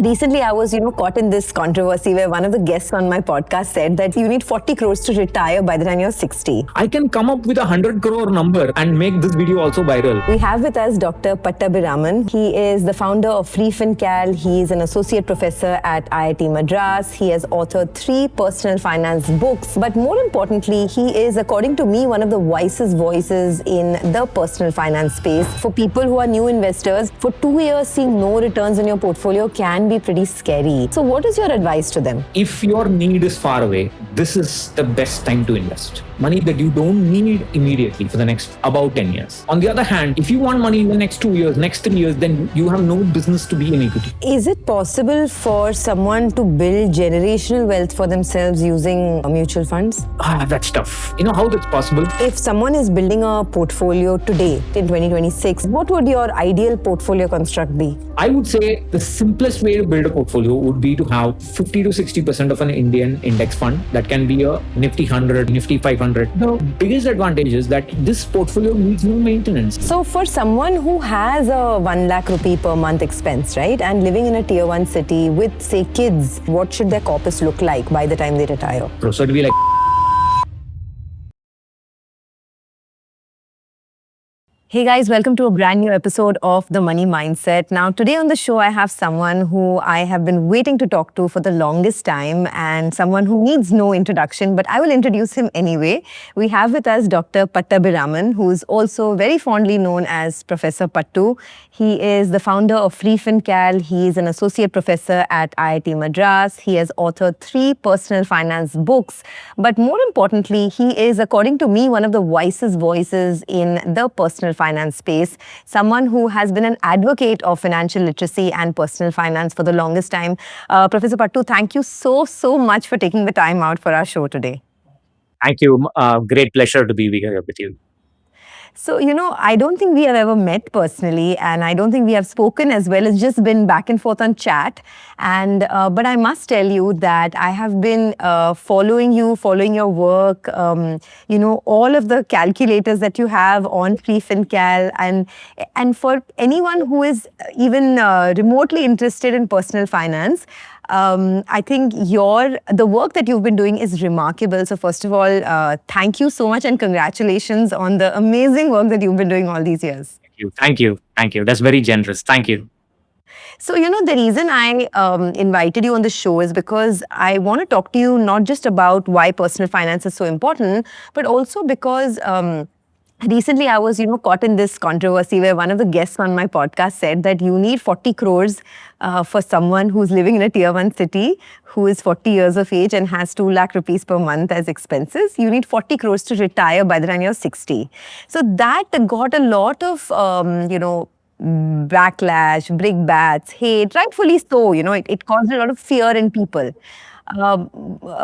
Recently, I was, caught in this controversy where one of the guests on my podcast said that you need 40 crores to retire by the time you're 60. I can come up with 100 crore number and make this video also viral. We have with us Dr. Pattabiraman. He is the founder of Freefincal. He is an associate professor at IIT Madras. He has authored 3 personal finance books. But more importantly, he is, according to me, one of the wisest voices in the personal finance space. For people who are new investors, for 2 years, seeing no returns in your portfolio can be pretty scary. So what is your advice to them? If your need is far away, this is the best time to invest. Money that you don't need immediately for the next about 10 years. On the other hand, if you want money in the next 2 years, next 3 years, then you have no business to be in equity. Is it possible for someone to build generational wealth for themselves using mutual funds? That's tough. You know how that's possible? If someone is building a portfolio today in 2026, what would your ideal portfolio construct be? I would say the simplest way to build a portfolio would be to have 50 to 60% of an Indian index fund. That can be a Nifty 100, Nifty 500. The biggest advantage is that this portfolio needs no maintenance. So for someone who has a 1 lakh rupee per month expense, right, and living in a tier 1 city with, say, kids, what should their corpus look like by the time they retire? So it'll be like... Hey guys, welcome to a brand new episode of The Money Mindset. Now, today on the show, I have someone who I have been waiting to talk to for the longest time and someone who needs no introduction, but I will introduce him anyway. We have with us Dr. Pattabiraman, who is also very fondly known as Professor Pattu. He is the founder of Freefincal. He is an associate professor at IIT Madras. He has authored 3 personal finance books. But more importantly, he is, according to me, one of the wisest voices in the personal finance space, someone who has been an advocate of financial literacy and personal finance for the longest time. Professor Pattu, thank you so much for taking the time out for our show today. Thank you. Great pleasure to be here with you. So, I don't think we have ever met personally, and I don't think we have spoken as well. It's just been back and forth on chat. And but I must tell you that I have been following your work, all of the calculators that you have on Freefincal. And for anyone who is even remotely interested in personal finance, I think the work that you've been doing is remarkable. So first of all, thank you so much and congratulations on the amazing work that you've been doing all these years. Thank you. That's very generous. Thank you. So, the reason I invited you on the show is because I want to talk to you not just about why personal finance is so important, but also because recently, I was, caught in this controversy where one of the guests on my podcast said that you need 40 crores for someone who's living in a tier 1 city, who is 40 years of age and has 2 lakh rupees per month as expenses. You need 40 crores to retire by the time you're 60. So that got a lot of, backlash, brickbats, hate, rightfully so. It caused a lot of fear in people.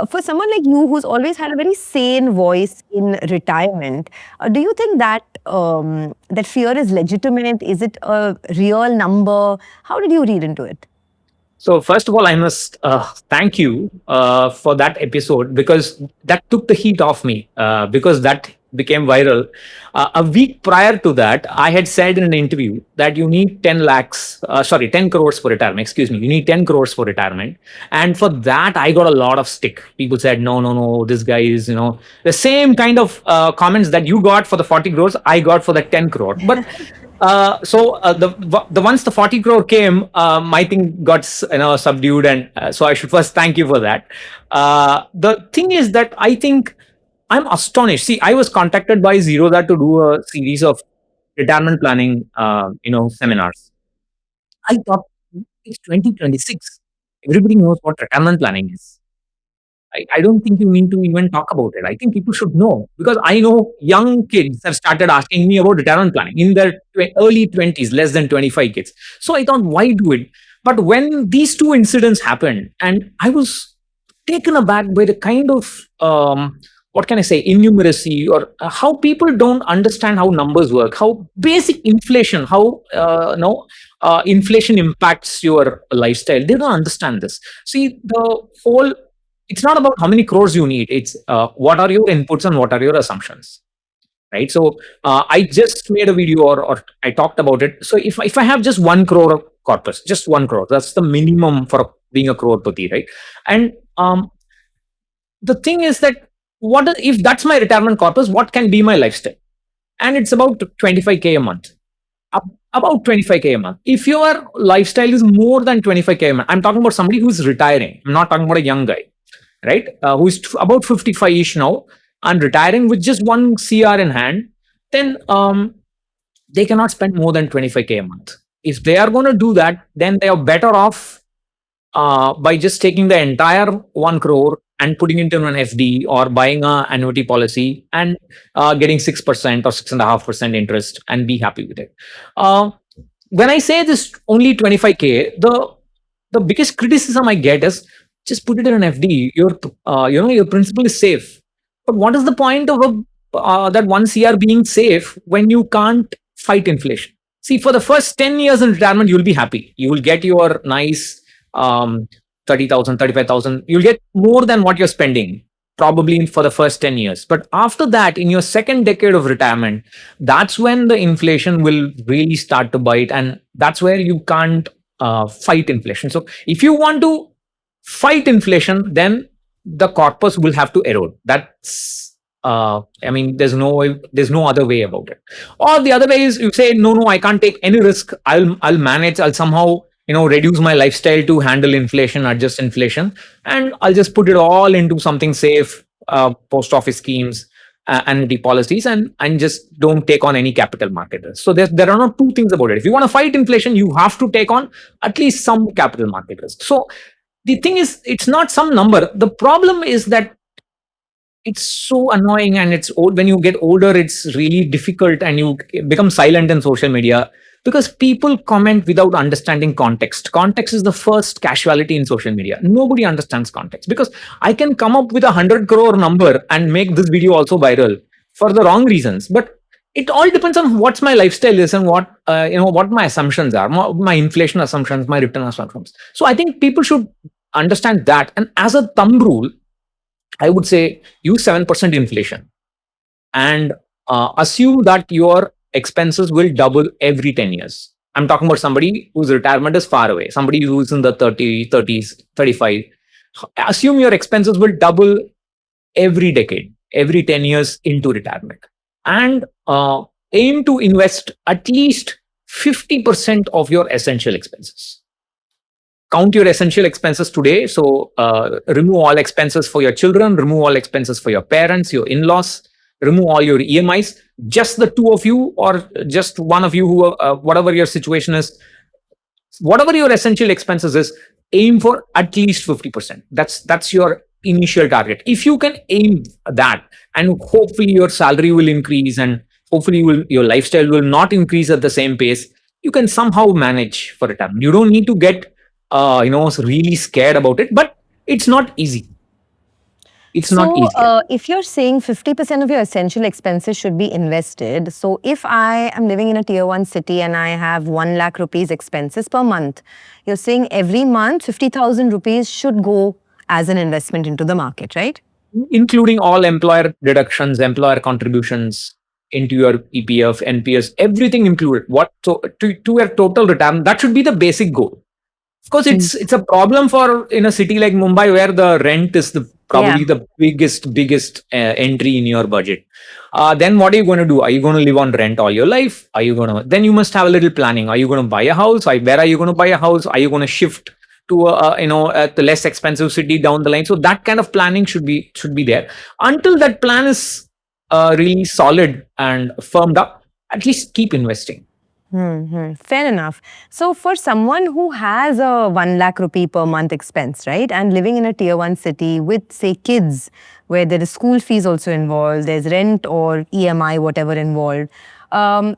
For someone like you who's always had a very sane voice in retirement, do you think that that fear is legitimate? Is it a real number? How did you read into it? So first of all, I must thank you for that episode, because that took the heat off me, because that became viral. A week prior to that, I had said in an interview that you need 10 crores for retirement. Excuse me, you need 10 crores for retirement. And for that, I got a lot of stick. People said, no, this guy is, the same kind of comments that you got for the 40 crores, I got for the 10 crore. But the once the 40 crore came, my thing got subdued, and so I should first thank you for that. The thing is that I think I'm astonished. See, I was contacted by Zerodha to do a series of retirement planning, seminars. I thought it's 2026. Everybody knows what retirement planning is. I don't think you need to even talk about it. I think people should know, because I know young kids have started asking me about retirement planning in their early 20s, less than 25 kids. So I thought, why do it? But when these 2 incidents happened, and I was taken aback by the kind of, innumeracy, or how people don't understand how numbers work, how basic inflation, how inflation impacts your lifestyle. They don't understand this. See, it's not about how many crores you need. It's what are your inputs and what are your assumptions, right? So I just made a video or I talked about it. So if I have just 1 crore corpus, just 1 crore. That's the minimum for being a crorepati, right? And the thing is that if that's my retirement corpus, what can be my lifestyle? And it's about 25K a month. About 25K a month. If your lifestyle is more than 25K a month, I'm talking about somebody who's retiring. I'm not talking about a young guy, right? Who's about 55-ish now and retiring with just 1 CR in hand, then they cannot spend more than 25K a month. If they are going to do that, then they are better off by just taking the entire 1 crore and putting it into an FD or buying an annuity policy and getting 6% or 6.5% interest and be happy with it. When I say this only 25K, the biggest criticism I get is just put it in an FD. Your principal is safe. But what is the point of that 1 CR being safe when you can't fight inflation? See, for the first 10 years in retirement, you'll be happy. You will get your nice 30,000, 35,000. You'll get more than what you're spending probably for the first 10 years. But after that, in your second decade of retirement, that's when the inflation will really start to bite. And that's where you can't fight inflation. So if you want to fight inflation, then the corpus will have to erode. That's there's no other way about it. Or the other way is you say, no, I can't take any risk. I'll manage. I'll somehow reduce my lifestyle to handle inflation, adjust inflation, and I'll just put it all into something safe, post office schemes, annuity policies, and just don't take on any capital market risk. So there are not two things about it. If you want to fight inflation, you have to take on at least some capital market risk. So the thing is, it's not some number. The problem is that it's so annoying, and it's old. When you get older, it's really difficult, and you become silent in social media because people comment without understanding context. Context is the first casualty in social media. Nobody understands context, because I can come up with 100 crore number and make this video also viral for the wrong reasons. But it all depends on what's my lifestyle is and what my assumptions are, my inflation assumptions, my return assumptions. So I think people should understand that. And as a thumb rule, I would say use 7% inflation and assume that your expenses will double every 10 years. I'm talking about somebody whose retirement is far away, somebody who's in the 30s, 35. Assume your expenses will double every decade, every 10 years into retirement. And aim to invest at least 50% of your essential expenses. Count your essential expenses today. So remove all expenses for your children, remove all expenses for your parents, your in-laws, remove all your EMIs, just the two of you or just one of you, who whatever your situation is, whatever your essential expenses is, aim for at least 50%. That's your initial target. If you can aim that, and hopefully your salary will increase, and hopefully your lifestyle will not increase at the same pace, you can somehow manage for retirement. You don't need to get really scared about it, but it's not easy. It's not easy. If you're saying 50% of your essential expenses should be invested, so if I am living in a tier 1 city and I have 1 lakh rupees expenses per month, you're saying every month 50,000 rupees should go as an investment into the market, right? Including all employer deductions, employer contributions into your PPF, NPS, everything included. So to your total retirement, that should be the basic goal. Of course, it's a problem for in a city like Mumbai, where the rent is probably the biggest entry in your budget. Then what are you going to do? Are you going to live on rent all your life? Then you must have a little planning. Are you going to buy a house? Where are you going to buy a house? Are you going to shift to the less expensive city down the line? So that kind of planning should be there. Until that plan is really solid and firmed up, at least keep investing. Fair enough. So for someone who has a 1 lakh rupee per month expense, right, and living in a tier 1 city with, say, kids, where there is school fees also involved, there's rent or EMI, whatever involved,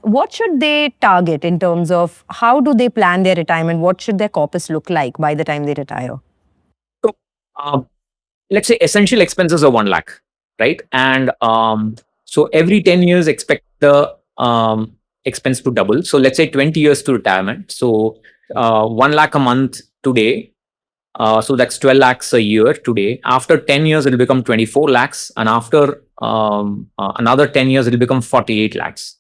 what should they target in terms of how do they plan their retirement? What should their corpus look like by the time they retire? So let's say essential expenses are 1 lakh, right? And so every 10 years, expect the expense to double. So let's say 20 years to retirement. So 1 lakh a month today. So that's 12 lakhs a year today. After 10 years, it'll become 24 lakhs. And after another 10 years, it'll become 48 lakhs.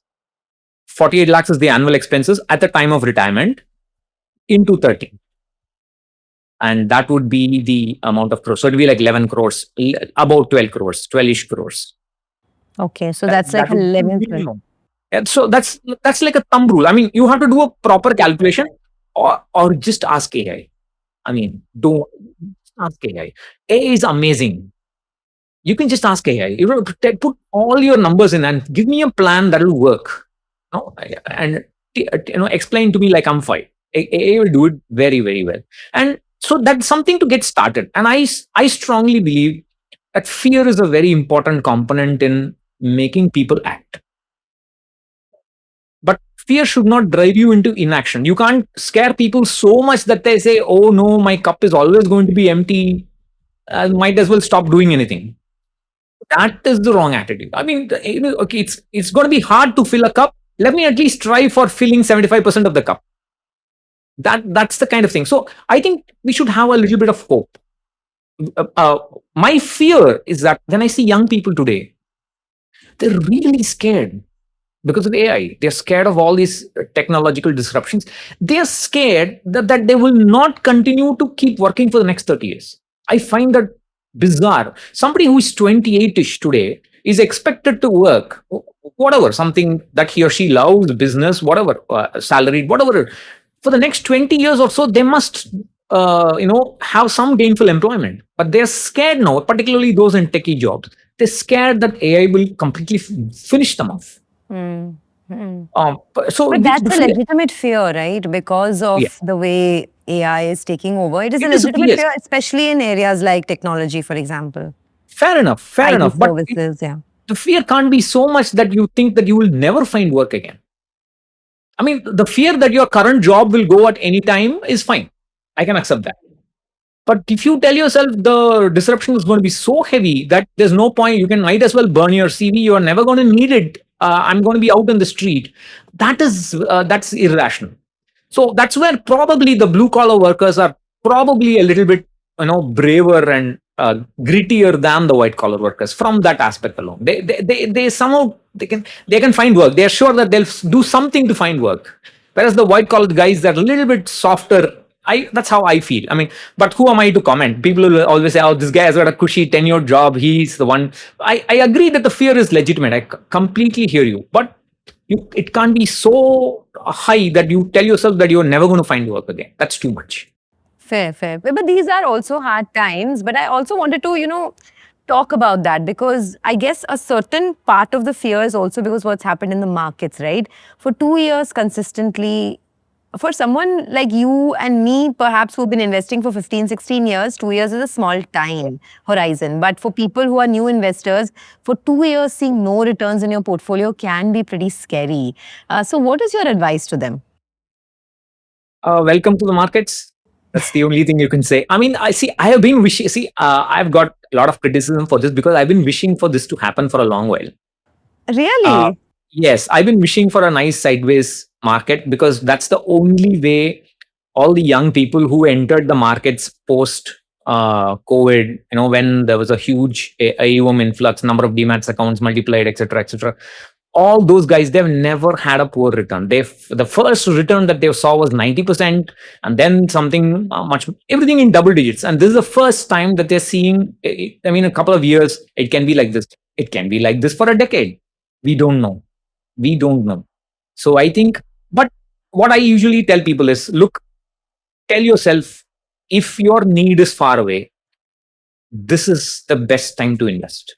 48 lakhs is the annual expenses at the time of retirement. into 30. And that would be the amount of crores. So it'd be like 11 crores, about 12 crores, 12-ish crores. Okay, so That, that's like that would be 11, 12. minimum. And so that's like a thumb rule. I mean, you have to do a proper calculation, or just ask AI. I mean, don't ask AI. AI is amazing. You can just ask AI. You know, put all your numbers in and give me a plan that will work. No, and explain to me like I'm fine. AI will do it very, very well. And so that's something to get started. And I strongly believe that fear is a very important component in making people act. But fear should not drive you into inaction. You can't scare people so much that they say, "Oh no, my cup is always going to be empty. I might as well stop doing anything." That is the wrong attitude. I mean, okay, it's going to be hard to fill a cup. Let me at least try for filling 75% of the cup. That's the kind of thing. So I think we should have a little bit of hope. My fear is that when I see young people today, they're really scared because of AI. They're scared of all these technological disruptions. They're scared that they will not continue to keep working for the next 30 years. I find that bizarre. Somebody who is 28-ish today is expected to work, whatever, something that he or she loves, business, whatever, salaried, whatever. For the next 20 years or so, they must have some gainful employment. But they're scared now, particularly those in techie jobs. They're scared that AI will completely finish them off. Mm. Mm. So But that's a fear, legitimate fear, right? Because yeah, of the way AI is taking over. It is a it is, legitimate yes, fear, especially in areas like technology, for example, fair IT enough. But services. Yeah. the fear can't be so much that you think that you will never find work again. I mean, the fear that your current job will go at any time is fine. I can accept that. But if you tell yourself the disruption is going to be so heavy that there's no point, you can might as well burn your CV. You are never going to need it. I'm going to be out in the street. That's irrational. So that's where probably the blue collar workers are probably a little bit, braver and grittier than the white collar workers from that aspect alone. They somehow they can find work. They are sure that they'll do something to find work. Whereas the white collar guys are a little bit softer. That's how I feel. I mean, but who am I to comment? People will always say, "Oh, this guy has got a cushy tenure job. He's the one." I agree that the fear is legitimate. I completely hear you, but it can't be so high that you tell yourself that you're never going to find work again. That's too much. Fair, fair. But these are also hard times. But I also wanted to, talk about that because I guess a certain part of the fear is also because what's happened in the markets, right? For 2 years consistently, for someone like you and me, perhaps who've been investing for 15, 16 years, 2 years is a small time horizon. But for people who are new investors, for 2 years, seeing no returns in your portfolio can be pretty scary. So what is your advice to them? Welcome to the markets. That's the only thing you can say. I mean, I have been wishing. See, I've got a lot of criticism for this because I've been wishing for this to happen for a long while. Uh, Really? yes, I've been wishing for a nice sideways market because that's the only way all the young people who entered the markets post COVID, when there was a huge AUM influx, number of demats accounts multiplied, etc., etc. All those guys, they've never had a poor return. The first return that they saw was 90%, and then something everything in double digits. And this is the first time that they're seeing. I mean, a couple of years, it can be like this. It can be like this for a decade. We don't know. We don't know. So I think, but what I usually tell people is, look, tell yourself if your need is far away, this is the best time to invest.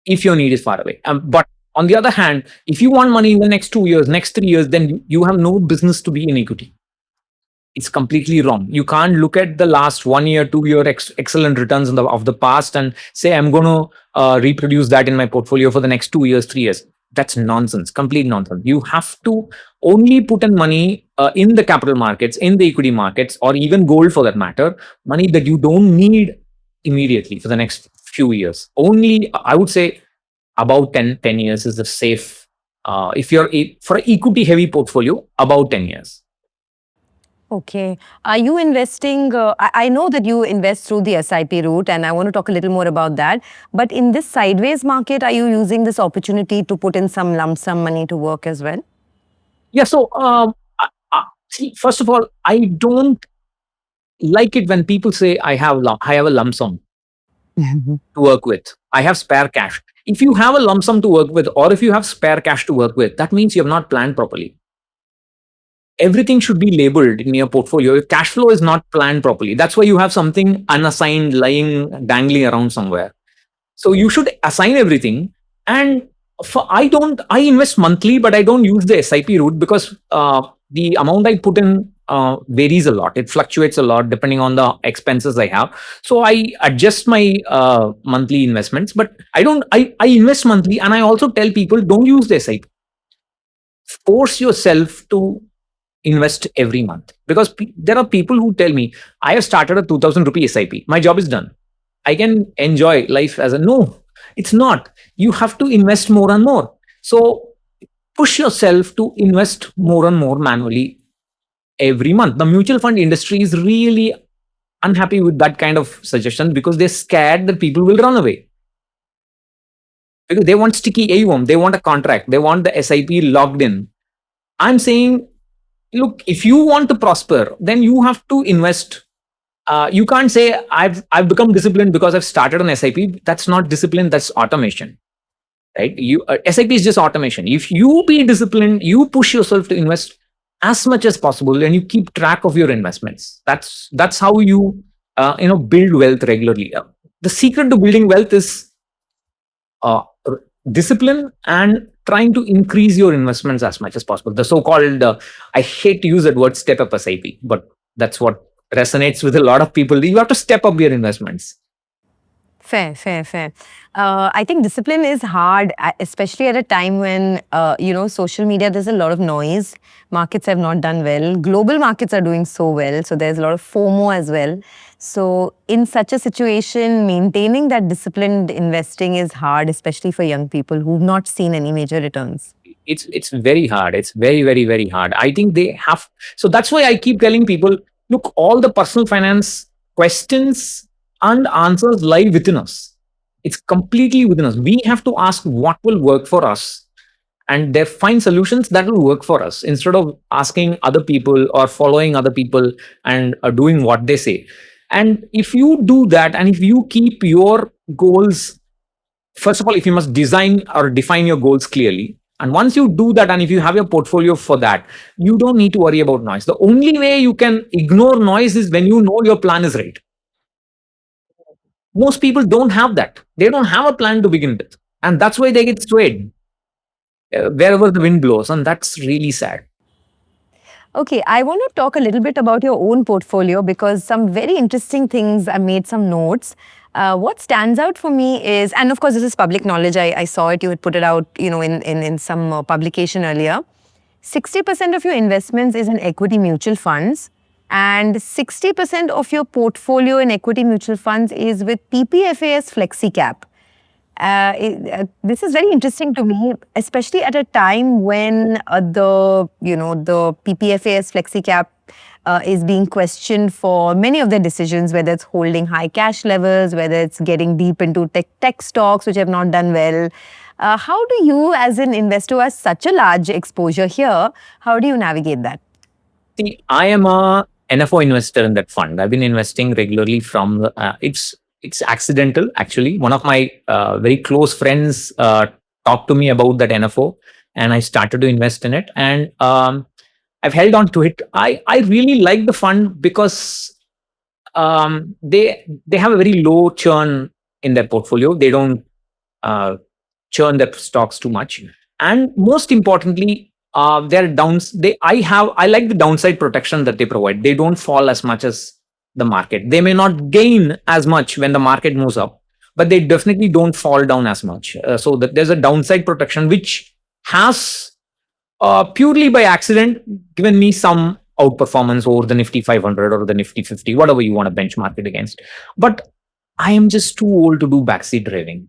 If your need is far away. But on the other hand, if you want money in the next 2 years, next 3 years, then you have no business to be in equity. It's completely wrong. You can't look at the last 1 year, 2 year excellent returns of the past and say, I'm going to reproduce that in my portfolio for the next 2 years, 3 years. That's nonsense, complete nonsense. You have to only put in money in the capital markets, in the equity markets, or even gold for that matter, money that you don't need immediately for the next few years. Only, I would say, about 10 years is the safe. If you're for an equity heavy portfolio, about 10 years. Okay. Are you investing? I know that you invest through the SIP route, and I want to talk a little more about that. But in this sideways market, are you using this opportunity to put in some lump sum money to work as well? Yeah. So See, first of all, I don't like it when people say I have a lump sum to work with. I have spare cash. If you have a lump sum to work with, or if you have spare cash to work with, that means you have not planned properly. Everything should be labeled in your portfolio. If cash flow is not planned properly, that's why you have something unassigned lying dangling around somewhere. So you should assign everything. And I invest monthly, but I don't use the SIP route because the amount I put in varies a lot. It fluctuates a lot depending on the expenses I have. So I adjust my monthly investments, but I invest monthly, and I also tell people don't use the SIP. Force yourself to invest every month, because there are people who tell me I have started a 2000 rupee SIP, my job is done, I can enjoy life as a no. It's not. You have to invest more and more. So push yourself to invest more and more manually every month. The mutual fund industry is really unhappy with that kind of suggestion because they're scared that people will run away, because they want sticky AUM, they want a contract, they want the SIP logged in. I'm saying, look, if you want to prosper, then you have to invest. You can't say I've become disciplined because I've started an SIP. That's not discipline. That's automation, right? SIP is just automation. If you be disciplined, you push yourself to invest as much as possible, and you keep track of your investments. That's how you build wealth regularly. The secret to building wealth is uh, discipline and trying to increase your investments as much as possible. The so-called, I hate to use that word, step up SIP, but that's what resonates with a lot of people. You have to step up your investments. Fair, fair, fair. I think discipline is hard, especially at a time when, social media, there's a lot of noise. Markets have not done well. Global markets are doing so well. So there's a lot of FOMO as well. So in such a situation, maintaining that disciplined investing is hard, especially for young people who've not seen any major returns. It's very hard. It's very, very, very hard. I think they have. So that's why I keep telling people, look, all the personal finance questions and answers lie within us. It's completely within us. We have to ask what will work for us, and they find solutions that will work for us, instead of asking other people or following other people and doing what they say. And if you do that, and if you keep your goals, first of all, if you must design or define your goals clearly, and once you do that, and if you have your portfolio for that, you don't need to worry about noise. The only way you can ignore noise is when you know your plan is right. Most people don't have that. They don't have a plan to begin with, and that's why they get swayed wherever the wind blows, and that's really sad. Okay, I want to talk a little bit about your own portfolio because some very interesting things, I made some notes. What stands out for me is, and of course this is public knowledge, I saw it, you had put it out in some publication earlier. 60% of your investments is in equity mutual funds, and 60% of your portfolio in equity mutual funds is with PPFAS Flexi Cap. This is very interesting to me, especially at a time when the PPFAS Flexi Cap is being questioned for many of their decisions, whether it's holding high cash levels, whether it's getting deep into tech stocks, which have not done well. How do you, as an investor who has such a large exposure here, how do you navigate that? See, I am a NFO investor in that fund. I've been investing regularly from it's accidental, actually. One of my very close friends talked to me about that NFO, and I started to invest in it, and I've held on to it. I really like the fund because they have a very low churn in their portfolio. They don't uh, churn their stocks too much, and most importantly, their downs. I like the downside protection that they provide. They don't fall as much as the market. They may not gain as much when the market moves up, but they definitely don't fall down as much. So that there's a downside protection which has purely by accident given me some outperformance over the Nifty 500 or the Nifty 50, whatever you want to benchmark it against. But I am just too old to do backseat driving.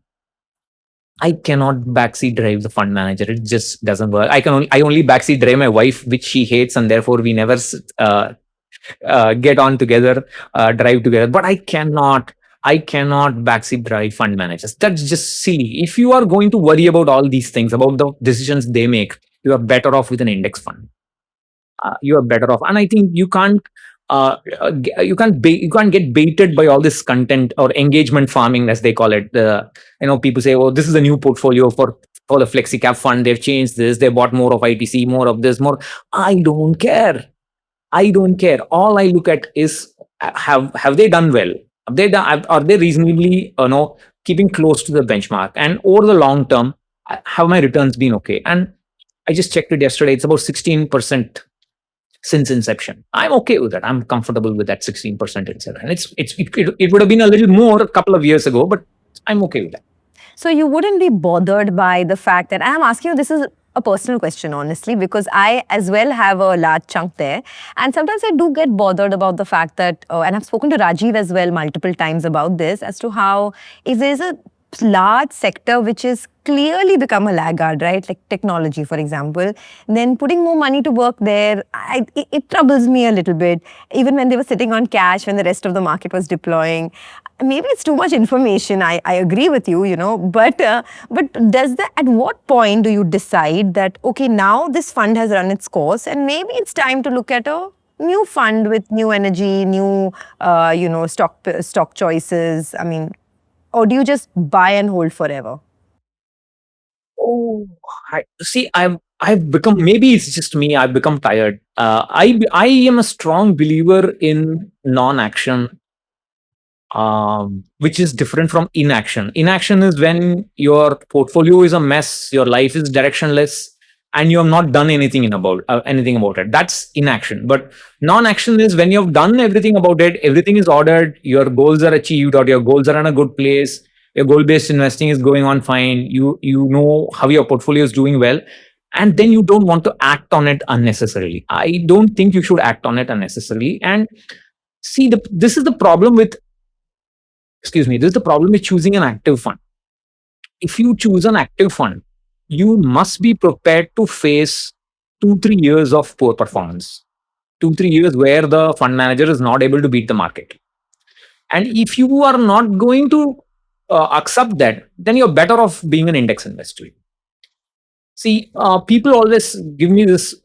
I cannot backseat drive the fund manager. It just doesn't work. I only backseat drive my wife, which she hates, and therefore we never get on together, drive together. But I cannot backseat drive fund managers. That's just silly. If you are going to worry about all these things, about the decisions they make, you are better off with an index fund. you are better off. And I think you can't get baited by all this content or engagement farming, as they call it. People say, oh, this is a new portfolio for the flexi cap fund, they've changed this, they bought more of ITC, more of this, more. I don't care. All I look at is, have they done well? Have they done, are they reasonably, keeping close to the benchmark? And over the long term, have my returns been okay? And I just checked it yesterday. It's about 16% since inception. I'm okay with that. I'm comfortable with that 16% inception. And it would have been a little more a couple of years ago, but I'm okay with that. So you wouldn't be bothered by the fact that I'm asking you, this is a personal question, honestly, because I as well have a large chunk there. And sometimes I do get bothered about the fact that, and I've spoken to Rajiv as well multiple times about this, as to how if there's a large sector which is clearly become a laggard, right? Like technology, for example, then putting more money to work there, it troubles me a little bit. Even when they were sitting on cash, when the rest of the market was deploying, maybe it's too much information. I agree with you, but at what point do you decide that, okay, now this fund has run its course and maybe it's time to look at a new fund with new energy, new, stock choices? I mean, or do you just buy and hold forever? Oh, I've become, maybe it's just me, I've become tired. I am a strong believer in non-action, which is different from inaction. Inaction is when your portfolio is a mess, your life is directionless, and you have not done anything about it. That's inaction. But non-action is when you have done everything about it, everything is ordered, your goals are achieved, or your goals are in a good place, your goal-based investing is going on fine, you know how your portfolio is doing well, and then you don't want to act on it unnecessarily. I don't think you should act on it unnecessarily. And see, this is the problem with choosing an active fund. If you choose an active fund, you must be prepared to face 2-3 years of poor performance, 2-3 years where the fund manager is not able to beat the market. And if you are not going to accept that, then you're better off being an index investor. See, people always give me this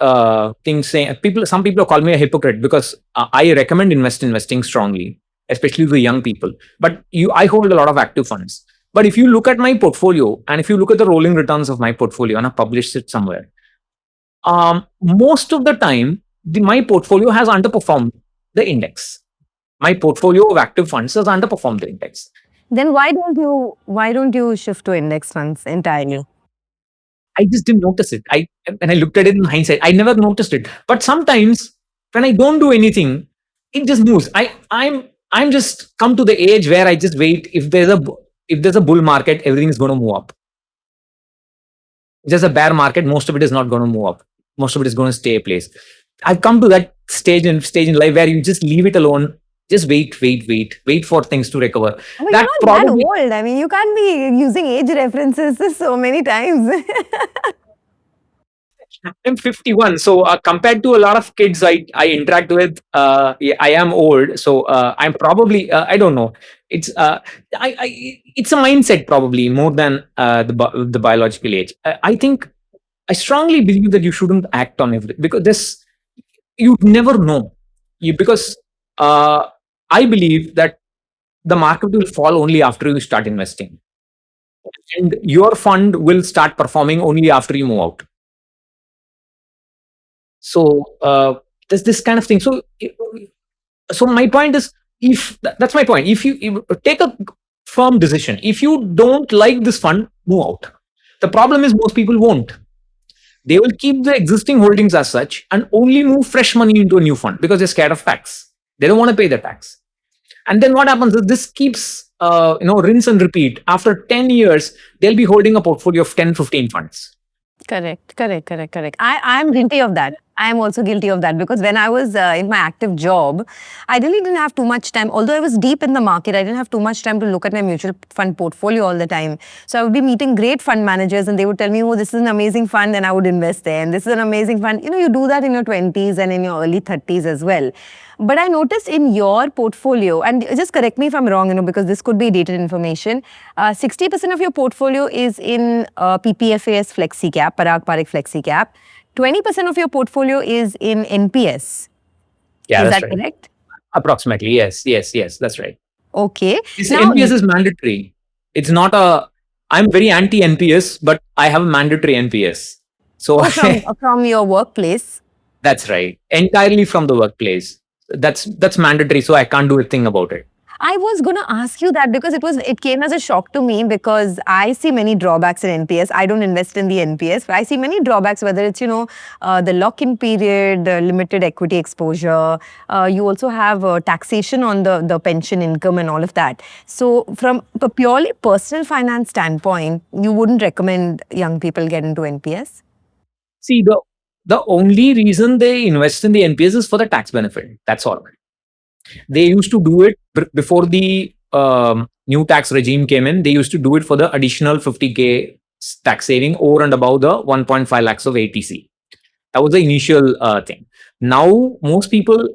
thing saying, some people call me a hypocrite because I recommend investing strongly, especially to the young people. But I hold a lot of active funds. But if you look at my portfolio and if you look at the rolling returns of my portfolio, and I published it somewhere, most of the time, my portfolio has underperformed the index. My portfolio of active funds has underperformed the index. Then why don't you shift to index funds entirely? I just didn't notice it. When I looked at it in hindsight, I never noticed it. But sometimes when I don't do anything, it just moves. I'm just come to the age where I just wait. If there's a bull market, everything is going to move up. If there's a bear market, most of it is not going to move up. Most of it is going to stay place. I've come to that stage in life where you just leave it alone. Just wait for things to recover. Oh, you're not that old. I mean, you can't be using age references so many times. I'm 51, so compared to a lot of kids I interact with, I am old. So I'm probably I don't know. It's it's a mindset probably more than the biological age. I think I strongly believe that you shouldn't act on everything because you never know. Because I believe that the market will fall only after you start investing, and your fund will start performing only after you move out. So there's this kind of thing. So my point is, that's my point. If you take a firm decision, if you don't like this fund, move out. The problem is most people won't. They will keep the existing holdings as such and only move fresh money into a new fund because they're scared of tax. They don't want to pay the tax. And then what happens is this keeps rinse and repeat. After 10 years, they'll be holding a portfolio of 10, 15 funds. Correct. I'm guilty of that. I am also guilty of that because when I was in my active job, I really didn't have too much time. Although I was deep in the market, I didn't have too much time to look at my mutual fund portfolio all the time. So I would be meeting great fund managers and they would tell me, oh, this is an amazing fund, and I would invest there. And this is an amazing fund. You do that in your 20s and in your early 30s as well. But I noticed in your portfolio, and just correct me if I'm wrong, because this could be dated information, 60% of your portfolio is in PPFAS Flexi Cap, Parag Parekh Flexi Cap. 20% of your portfolio is in NPS. Yeah, Is that's that right. correct? Approximately, yes, that's right. Okay. This Now, NPS is mandatory. It's not a. I'm very anti NPS, but I have a mandatory NPS. So oh, from your workplace. that's right. Entirely from the workplace. That's mandatory. So I can't do a thing about it. I was going to ask you that because it came as a shock to me because I see many drawbacks in NPS. I don't invest in the NPS, but I see many drawbacks, whether it's, the lock-in period, the limited equity exposure. You also have taxation on the pension income and all of that. So from a purely personal finance standpoint, you wouldn't recommend young people get into NPS? See, the only reason they invest in the NPS is for the tax benefit. That's all. They used to do it before the new tax regime came in. They used to do it for the additional 50K tax saving over and above the 1.5 lakhs of ATC. That was the initial thing. Now most people,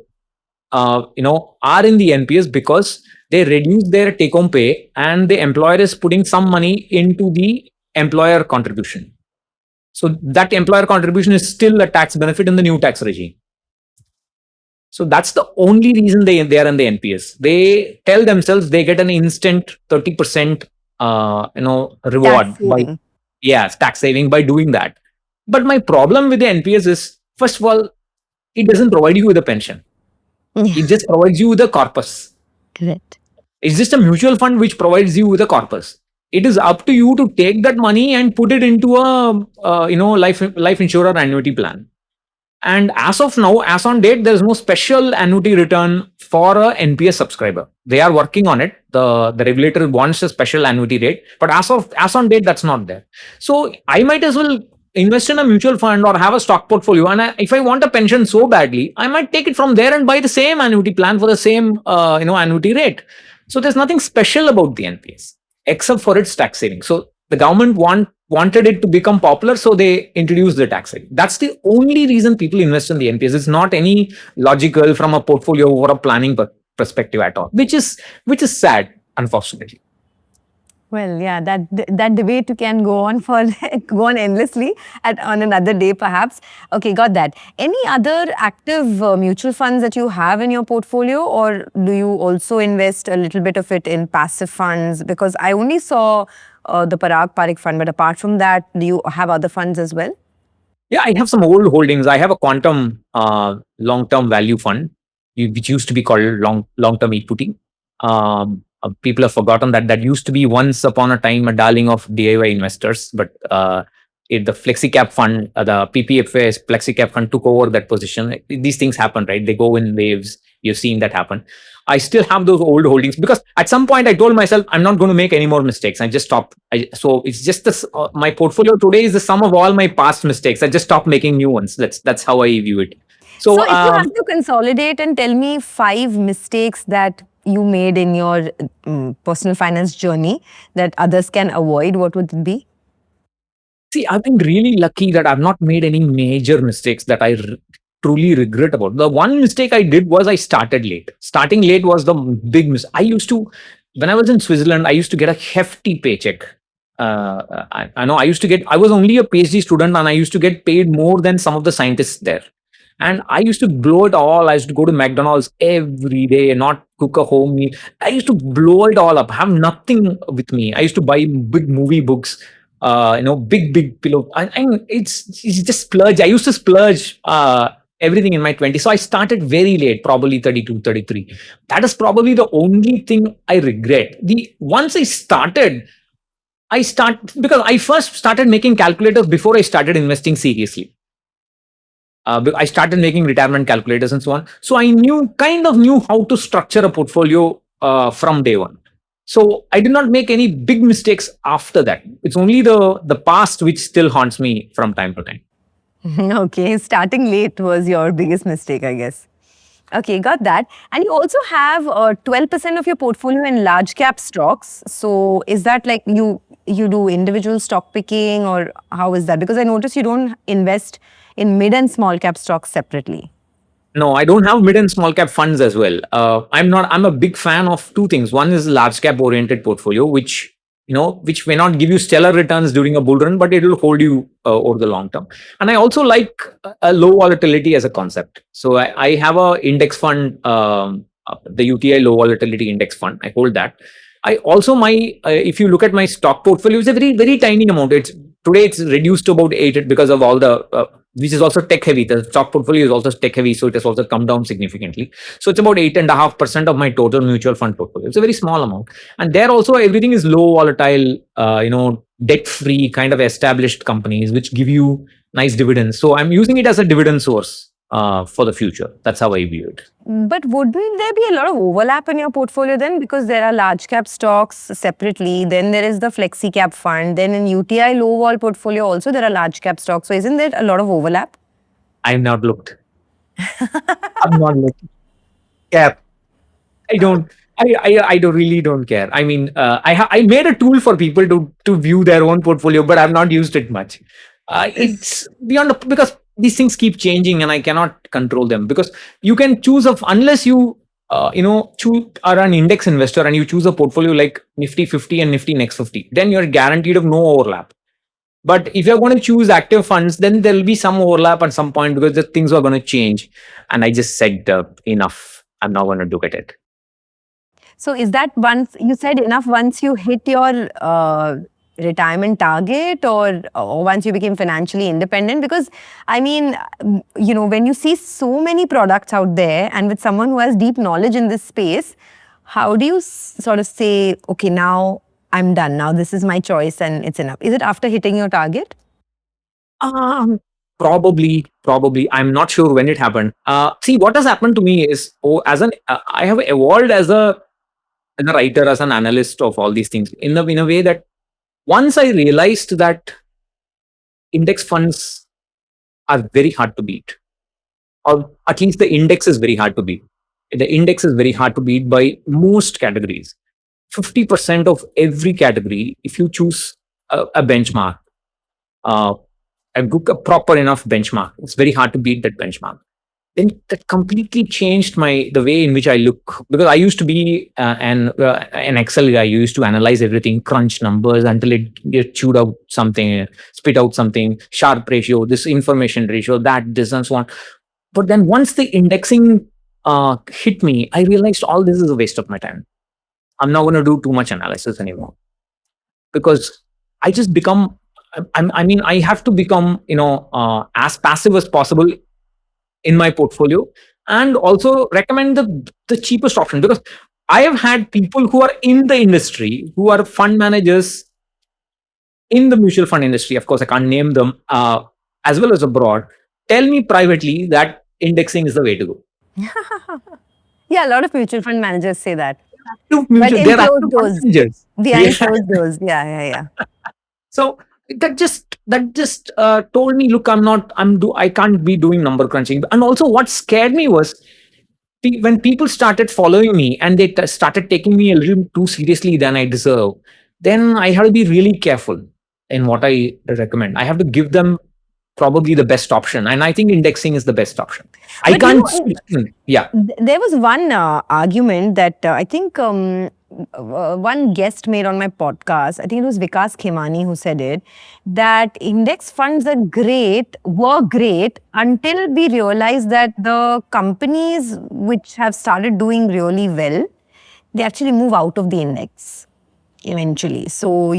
are in the NPS because they reduce their take-home pay and the employer is putting some money into the employer contribution. So that employer contribution is still a tax benefit in the new tax regime. So that's the only reason they are in the NPS. They tell themselves they get an instant 30% Tax reward by saving. tax saving by doing that. But my problem with the NPS is, first of all, it doesn't provide you with a pension. Yeah, It just provides you with a corpus. correct. It's just a mutual fund which provides you with a corpus. It is up to you to take that money and put it into a life insurer annuity plan. And as of now, as on date, there's no special annuity return for a NPS subscriber. They are working on it. The regulator wants a special annuity rate, but as on date, that's not there. So I might as well invest in a mutual fund or have a stock portfolio. And if I want a pension so badly, I might take it from there and buy the same annuity plan for the same annuity rate. So there's nothing special about the NPS except for its tax saving. So the government wanted it to become popular, so they introduced the tax saving. That's the only reason people invest in the NPS. It's not any logical from a portfolio or a planning perspective at all, which is sad, unfortunately. Well, yeah, that debate can go on for go on endlessly on another day, perhaps. Okay, got that. Any other active mutual funds that you have in your portfolio, or do you also invest a little bit of it in passive funds? Because I only saw the Parag Parikh fund, but apart from that, do you have other funds as well? Yeah, I have some old holdings. I have a quantum long-term value fund, which used to be called long-term equity. People have forgotten that used to be once upon a time a darling of DIY investors, but the FlexiCap fund, the PPFAS FlexiCap fund took over that position. These things happen, right? They go in waves. You've seen that happen. I still have those old holdings because at some point I told myself I'm not going to make any more mistakes. I just stopped. So it's just this. My portfolio today is the sum of all my past mistakes. I just stopped making new ones. That's how I view it. So, So if you have to consolidate and tell me 5 mistakes that you made in your personal finance journey that others can avoid, what would it be? see, I've been really lucky that I've not made any major mistakes that I truly regret about. The one mistake I did was I started late. Starting late was the big mistake. When I was in Switzerland, I used to get a hefty paycheck. I know I used to get, I was only a PhD student and I used to get paid more than some of the scientists there. And I used to blow it all. I used to go to McDonald's every day and not cook a home meal. I used to blow it all up, have nothing with me. I used to buy big movie books, big pillow. It's just splurge. I used to splurge everything in my 20s. So I started very late, probably 32, 33. That is probably the only thing I regret. Once because I first started making calculators before I started investing seriously. I started making retirement calculators and so on. So I kind of knew how to structure a portfolio from day one. So I did not make any big mistakes after that. It's only the past which still haunts me from time to time. Okay, starting late was your biggest mistake, I guess. Okay, got that. And you also have 12% of your portfolio in large cap stocks. So is that like you do individual stock picking, or how is that? Because I noticed you don't invest in mid and small cap stocks separately. No, I don't have mid and small cap funds as well. I'm a big fan of two things. One is large cap oriented portfolio, which which may not give you stellar returns during a bull run, but it will hold you over the long term. And I also like a low volatility as a concept. So I have a index fund, the UTI low volatility index fund. I hold that. I also if you look at my stock portfolio, it's a very, very tiny amount. Today it's reduced to about 8 because of all the, which is also tech heavy. The stock portfolio is also tech heavy, so it has also come down significantly. So it's about 8.5% of my total mutual fund portfolio. It's a very small amount, and there also everything is low volatile, debt free kind of established companies which give you nice dividends. So I'm using it as a dividend source for the future. That's how I view it. But wouldn't there be a lot of overlap in your portfolio then? Because there are large cap stocks separately, then there is the flexi cap fund, then in UTI low vol portfolio also there are large cap stocks. So isn't there a lot of overlap? I've not looked. I'm not looking. Cap. I don't. I don't really don't care. I mean, I made a tool for people to view their own portfolio, but I've not used it much. It's beyond because these things keep changing, and I cannot control them. Because you can choose unless you are an index investor and you choose a portfolio like Nifty 50 and Nifty Next 50, then you're guaranteed of no overlap. But if you're going to choose active funds, then there'll be some overlap at some point because the things are going to change. And I just said enough. I'm not going to look at it. So is that once you said enough once you hit your retirement target or once you became financially independent? Because I mean, when you see so many products out there and with someone who has deep knowledge in this space, how do you sort of say, okay, now I'm done. Now this is my choice and it's enough. Is it after hitting your target? Probably. I'm not sure when it happened. See, what has happened to me is, I have evolved as a writer, as an analyst of all these things in a way that once I realized that index funds are very hard to beat, or at least the index is very hard to beat. The index is very hard to beat by most categories. 50% of every category, if you choose a benchmark, a proper enough benchmark, it's very hard to beat that benchmark. Then that completely changed the way in which I look, because I used to be an Excel guy. You used to analyze everything, crunch numbers until it chewed out something, spit out something, sharp ratio, this information ratio, this and so on. But then once the indexing hit me, I realized all this is a waste of my time. I'm not going to do too much analysis anymore, because I just become, I have to become, as passive as possible in my portfolio, and also recommend the cheapest option. Because I have had people who are in the industry, who are fund managers in the mutual fund industry, of course I can't name them, as well as abroad, tell me privately that indexing is the way to go. Yeah, a lot of mutual fund managers say that. They're active fund managers. Behind closed doors. Yeah. So that just told me, look, I can't be doing number crunching. And also what scared me was when people started following me and they started taking me a little too seriously than I deserve, then I have to be really careful in what I recommend. I have to give them probably the best option, and I think indexing is the best option. I can't. Yeah. There was one argument that I think one guest made on my podcast. I think it was Vikas Khemani who said it, that index funds were great until we realized that the companies which have started doing really well, they actually move out of the index eventually. So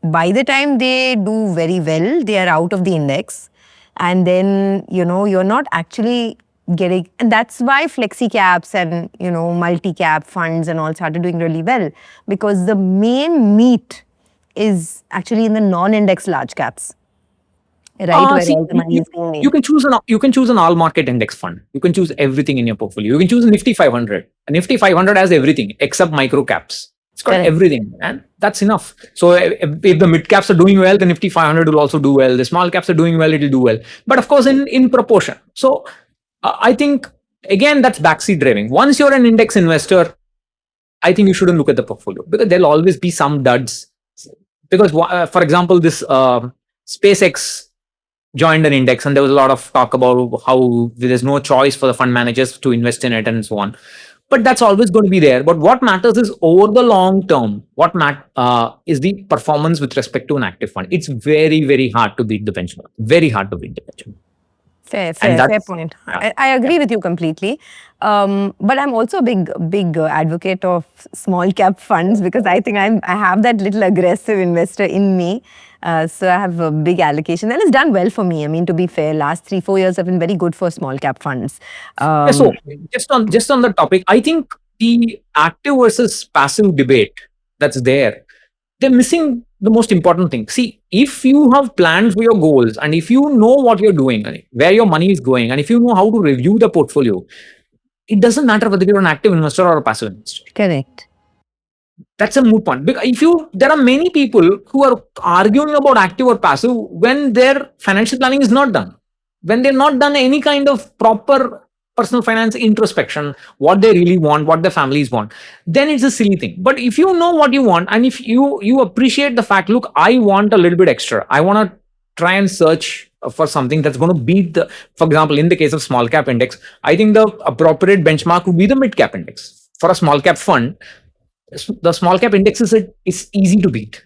by the time they do very well, they are out of the index. And then, you're not actually getting, and that's why flexi caps and, multi-cap funds and all started doing really well, because the main meat is actually in the non-index large caps. Right? You can choose an all market index fund. You can choose everything in your portfolio. You can choose a Nifty 500. A Nifty 500 has everything except micro caps. It's got everything, and that's enough. So if the mid caps are doing well, the Nifty 500 will also do well. The small caps are doing well, it will do well. But of course, in proportion. So I think, again, that's backseat driving. Once you're an index investor, I think you shouldn't look at the portfolio, because there'll always be some duds. Because, for example, this SpaceX joined an index, and there was a lot of talk about how there's no choice for the fund managers to invest in it and so on. but that's always going to be there. But what matters is over the long term, is the performance with respect to an active fund. It's very, very hard to beat the benchmark. Very hard to beat the benchmark. Fair point. Yeah. I agree with you completely. But I'm also a big advocate of small cap funds because I think I have that little aggressive investor in me. So I have a big allocation and it's done well for me. I mean, to be fair, last 3-4 years have been very good for small cap funds. So just on the topic, I think the active versus passive debate that's there, they're missing the most important thing. See, if you have plans for your goals and if you know what you're doing, where your money is going, and if you know how to review the portfolio, it doesn't matter whether you're an active investor or a passive investor. Correct. That's a moot point. Because there are many people who are arguing about active or passive when their financial planning is not done, when they're not done any kind of proper personal finance introspection, what they really want, what their families want, then it's a silly thing. But if you know what you want, and if you appreciate the fact, look, I want a little bit extra, I want to try and search for something that's going to beat the, for example, in the case of small cap index, I think the appropriate benchmark would be the mid cap index. For a small cap fund, the small cap index is easy to beat,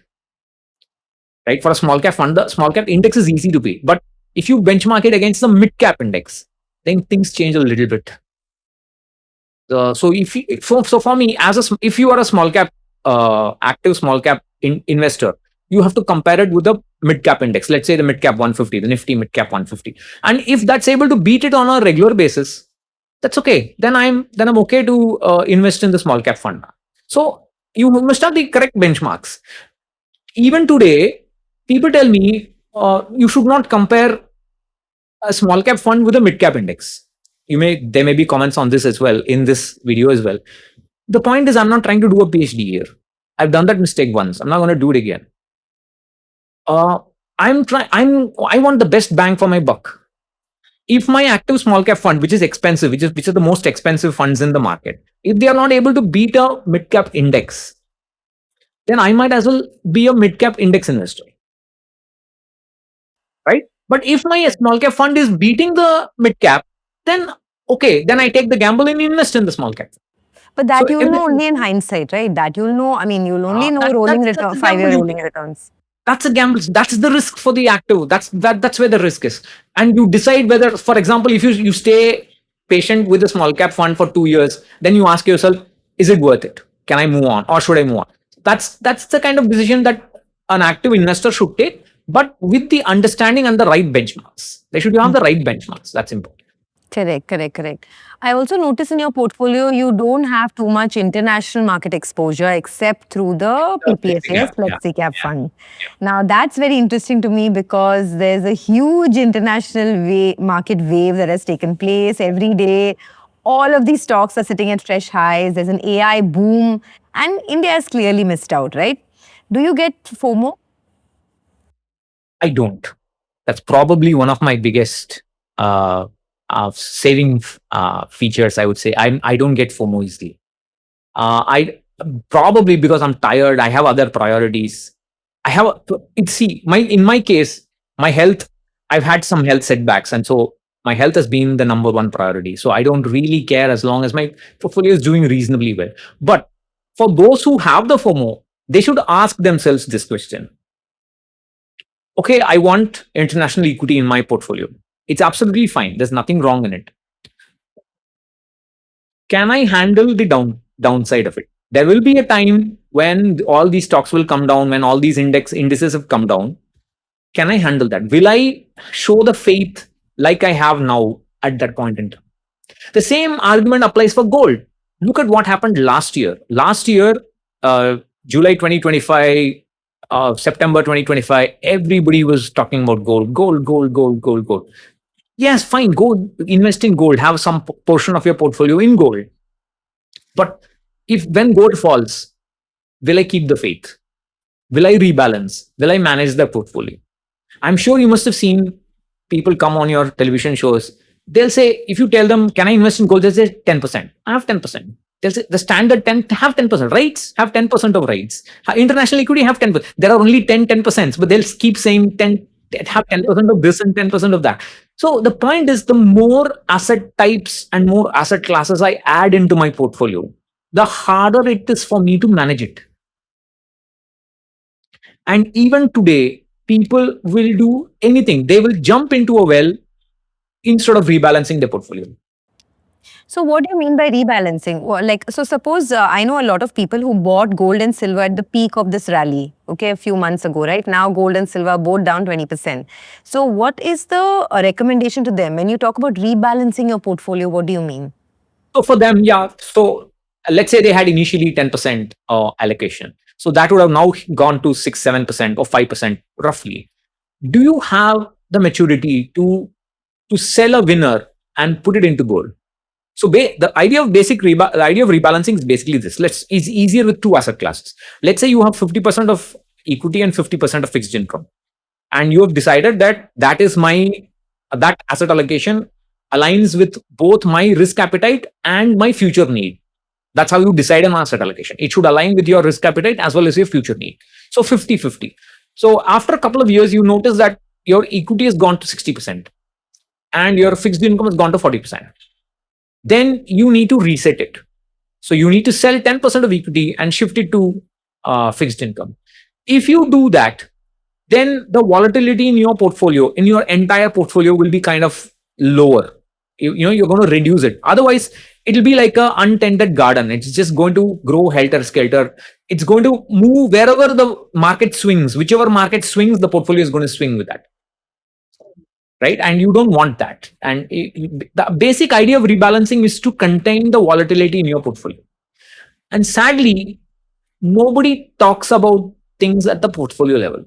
right? For a small cap fund, the small cap index is easy to beat. But if you benchmark it against the mid cap index, then things change a little bit. So for me, if you are a small cap, active small cap investor, you have to compare it with the mid cap index. Let's say the mid cap 150, the Nifty mid cap 150, and if that's able to beat it on a regular basis, that's okay. Then I'm okay to invest in the small cap fund. So you must have the correct benchmarks. Even today, people tell me you should not compare a small cap fund with a mid cap index. There may be comments on this as well in this video as well. The point is, I'm not trying to do a PhD here. I've done that mistake once. I'm not going to do it again. I want the best bang for my buck. If my active small cap fund, which is expensive, which are the most expensive funds in the market, if they are not able to beat a mid cap index, then I might as well be a mid cap index investor, right? But if my small cap fund is beating the mid cap, then okay, then I take the gamble and invest in the small cap. But that you'll know only in hindsight, right? That you'll know. I mean, you'll only know rolling return, 5-year rolling returns. That's a gamble. That's the risk for the active. That's where the risk is. And you decide whether, for example, if you stay patient with a small cap fund for 2 years, then you ask yourself, is it worth it? Can I move on or should I move on? That's the kind of decision that an active investor should take, but with the understanding and the right benchmarks. They should have the right benchmarks. That's important. Correct. I also notice in your portfolio, you don't have too much international market exposure except through the PPFAS, Flexi Cap Fund. Now, that's very interesting to me because there's a huge international market wave that has taken place every day. All of these stocks are sitting at fresh highs. There's an AI boom and India has clearly missed out, right? Do you get FOMO? I don't. That's probably one of my biggest saving features, I would say. I don't get FOMO easily. I probably because I'm tired. I have other priorities. In my case, my health. I've had some health setbacks, and so my health has been the number one priority. So I don't really care as long as my portfolio is doing reasonably well. But for those who have the FOMO, they should ask themselves this question. Okay, I want international equity in my portfolio. It's absolutely fine. There's nothing wrong in it. Can I handle the downside of it? There will be a time when all these stocks will come down, when all these indices have come down. Can I handle that? Will I show the faith like I have now at that point in time? The same argument applies for gold. Look at what happened last year. Last year, July 2025, September 2025, everybody was talking about gold. Yes, fine, go invest in gold, have some portion of your portfolio in gold. But when gold falls, will I keep the faith? Will I rebalance? Will I manage the portfolio? I'm sure you must have seen people come on your television shows. They'll say, if you tell them, can I invest in gold? They'll say 10%. I have 10%. They'll say the standard 10 have 10%. REITs have 10% of REITs. International equity have 10%. There are only 10%, but they'll keep saying 10 have 10% of this and 10% of that. So the point is, the more asset types and more asset classes I add into my portfolio, the harder it is for me to manage it. And even today, people will do anything. They will jump into a well instead of rebalancing their portfolio. So what do you mean by rebalancing? Well, like, so suppose I know a lot of people who bought gold and silver at the peak of this rally, okay, a few months ago, right? Now gold and silver are both down 20%. So what is the recommendation to them? When you talk about rebalancing your portfolio, what do you mean? So for them, yeah. So let's say they had initially 10% allocation. So that would have now gone to 6, 7% or 5% roughly. Do you have the maturity to sell a winner and put it into gold? So the idea of the idea of rebalancing is basically this. It's easier with two asset classes. Let's say you have 50% of equity and 50% of fixed income, and you have decided that that asset allocation aligns with both my risk appetite and my future need. That's how you decide on asset allocation. It should align with your risk appetite as well as your future need. So 50-50. So after a couple of years, you notice that your equity has gone to 60% and your fixed income has gone to 40%. Then you need to reset it. So you need to sell 10% of equity and shift it to fixed income. If you do that, then the volatility in your portfolio, in your entire portfolio, will be kind of lower. You're going to reduce it. Otherwise, it'll be like a untended garden. It's just going to grow helter skelter. It's going to move wherever the market swings. Whichever market swings, the portfolio is going to swing with that. Right? And you don't want that. And the basic idea of rebalancing is to contain the volatility in your portfolio. And sadly, nobody talks about things at the portfolio level.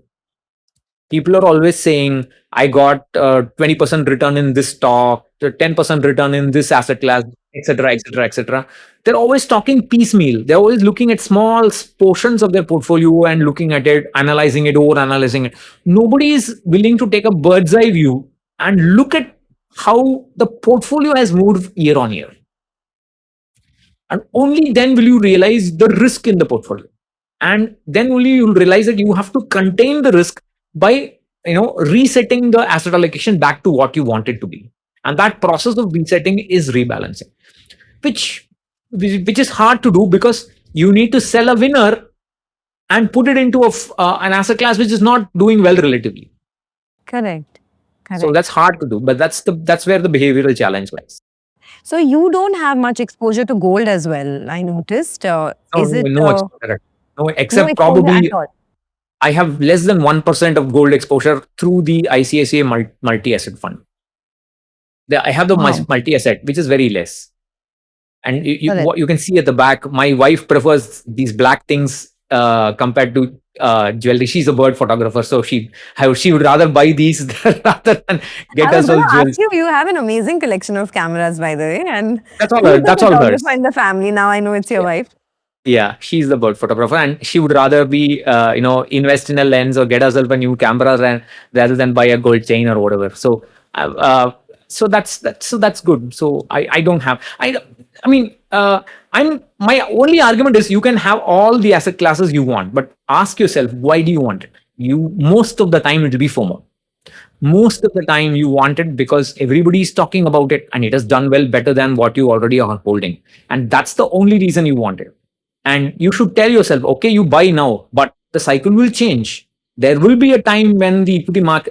People are always saying, I got 20% return in this stock, 10% return in this asset class, etc., etc., etc. They're always talking piecemeal. They're always looking at small portions of their portfolio and looking at it, analyzing it, over analyzing it. Nobody is willing to take a bird's eye view and look at how the portfolio has moved year on year. And only then will you realize the risk in the portfolio. And then only you'll realize that you have to contain the risk by resetting the asset allocation back to what you want it to be. And that process of resetting is rebalancing, which is hard to do because you need to sell a winner and put it into an asset class which is not doing well relatively. Correct. So that's hard to do, but that's where the behavioral challenge lies. So you don't have much exposure to gold as well, I noticed. Is it No exposure. No, no except exposure probably at all? I have less than 1% of gold exposure through the ICICI multi-asset fund. I have the Wow. multi-asset, which is very less. And Correct. what you can see at the back, my wife prefers these black things compared to jewelry. She's a bird photographer, so she would rather buy these rather than get I was going herself to jewels. ask you, you have an amazing collection of cameras, by the way. And That's all. who's the That's all hers. photographer in the family? Now I know it's your wife. Yeah, she's the bird photographer, and she would rather be, invest in a lens or get herself a new camera rather than buy a gold chain or whatever. So, that's good. So I don't have. My only argument is you can have all the asset classes you want, but ask yourself, why do you want it? Most of the time it will be FOMO. Most of the time you want it because everybody is talking about it and it has done well, better than what you already are holding, and that's the only reason you want it. And you should tell yourself, okay, you buy now, but the cycle will change. There will be a time when the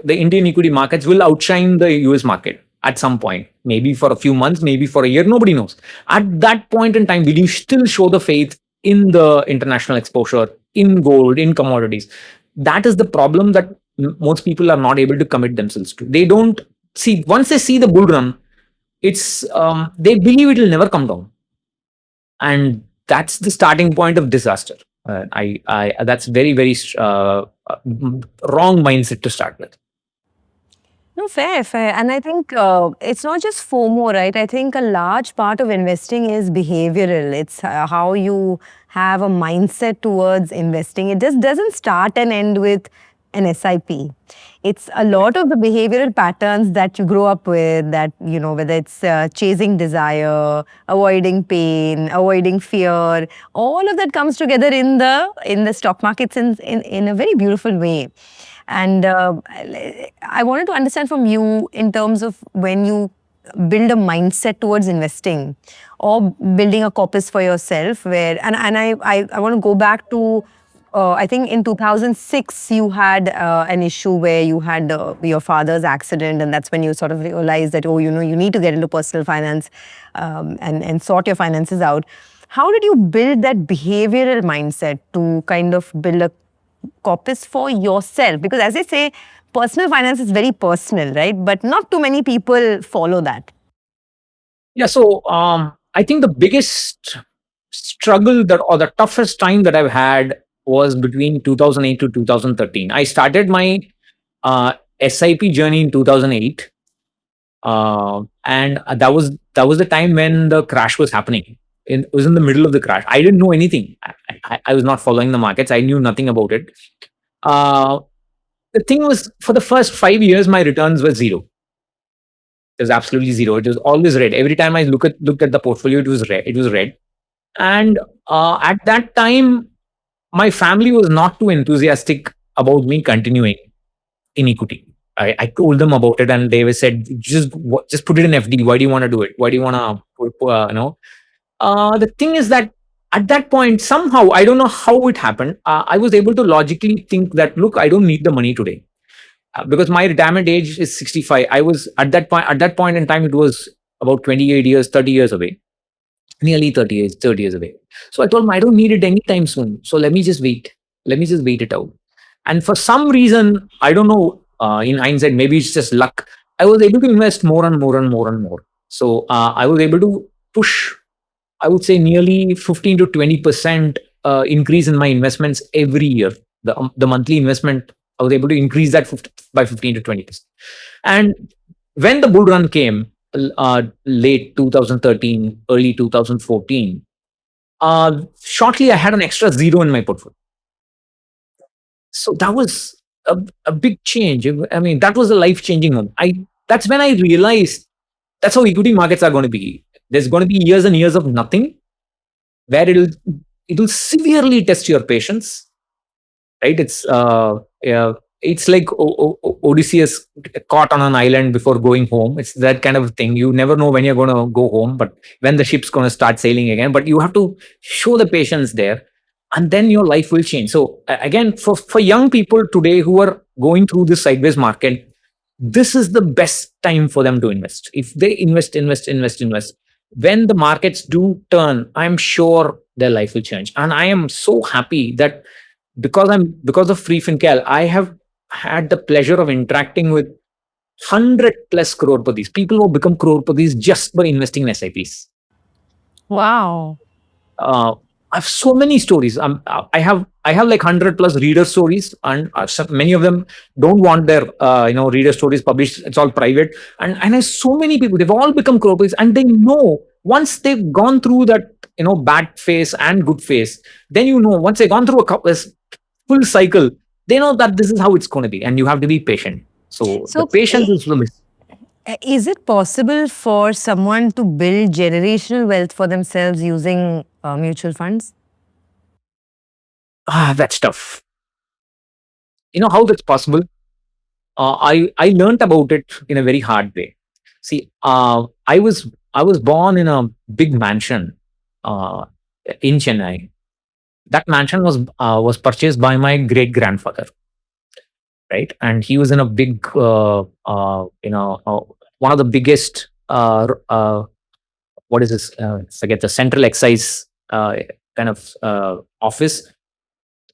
Indian equity markets will outshine the US market at some point, maybe for a few months, maybe for a year, nobody knows. At that point in time, will you still show the faith in the international exposure, in gold, in commodities? That is the problem that most people are not able to commit themselves to. They don't see, once they see the bull run, it's they believe it will never come down. And that's the starting point of disaster. That's very, very wrong mindset to start with. No, fair. And I think it's not just FOMO, right? I think a large part of investing is behavioral. It's how you have a mindset towards investing. It just doesn't start and end with an SIP. It's a lot of the behavioral patterns that you grow up with, that, whether it's chasing desire, avoiding pain, avoiding fear, all of that comes together in the stock markets in a very beautiful way. And I wanted to understand from you in terms of when you build a mindset towards investing or building a corpus for yourself, where and I want to go back to I think in 2006 you had an issue where you had your father's accident, and that's when you sort of realized that, oh, you need to get into personal finance and sort your finances out. How did you build that behavioral mindset to kind of build a corpus for yourself? Because as I say, personal finance is very personal, right? But not too many people follow that. Yeah, so I think the biggest struggle that or the toughest time that I've had was between 2008 to 2013. I started my uh, SIP journey in 2008, and that was the time when the crash was happening. It was in the middle of the crash. I didn't know anything. I was not following the markets. I knew nothing about it. Uh, the thing was, for the first 5 years, my returns were zero. It was absolutely zero. It was always red. Every time I looked at the portfolio, it was red. It was red. And at that time, my family was not too enthusiastic about me continuing in equity. I told them about it, and they were said, just put it in FD. Why do you want to do it? Why do you want to, The thing is that at that point, somehow, I don't know how it happened. I was able to logically think that, look, I don't need the money today because my retirement age is 65. I was at that point in time, it was about 28 years, 30 years away, nearly 30 years away. So I told him I don't need it anytime soon. So let me just wait. Let me just wait it out. And for some reason, I don't know, in hindsight, maybe it's just luck. I was able to invest more and more and more and more. So I was able to push, I would say, nearly 15 to 20% increase in my investments every year. The monthly investment, I was able to increase that by 15 to 20%. And when the bull run came, late 2013, early 2014, shortly I had an extra zero in my portfolio. So that was a big change. I mean, that was a life changing moment. That's when I realized that's how equity markets are going to be. There's going to be years and years of nothing, where it'll severely test your patience, right? Yeah, it's like Odysseus caught on an island before going home. It's that kind of thing. You never know when you're going to go home, but when the ship's going to start sailing again. But you have to show the patience there, and then your life will change. So again, for young people today who are going through this sideways market, this is the best time for them to invest. If they invest, when the markets do turn, I'm sure their life will change. And I am so happy that because of Freefincal, I have had the pleasure of interacting with 100 plus crores, people who become crores just by investing in SIPs. Wow. uh, I have so many stories. I have like 100 plus reader stories, and many of them don't want their reader stories published. It's all private, and I so many people, they've all become crores, and they know once they've gone through that bad phase and good phase, then once they've gone through this full cycle, they know that this is how it's going to be, and you have to be patient. So the So, patience is the miss. is it possible for someone to build generational wealth for themselves using mutual funds? That's tough. You know how that's possible? I learned about it in a very hard way. See, I was born in a big mansion uh, in Chennai. That mansion was purchased by my great grandfather, right? And he was in a big, one of the biggest. What is this? Forget the central excise kind of office.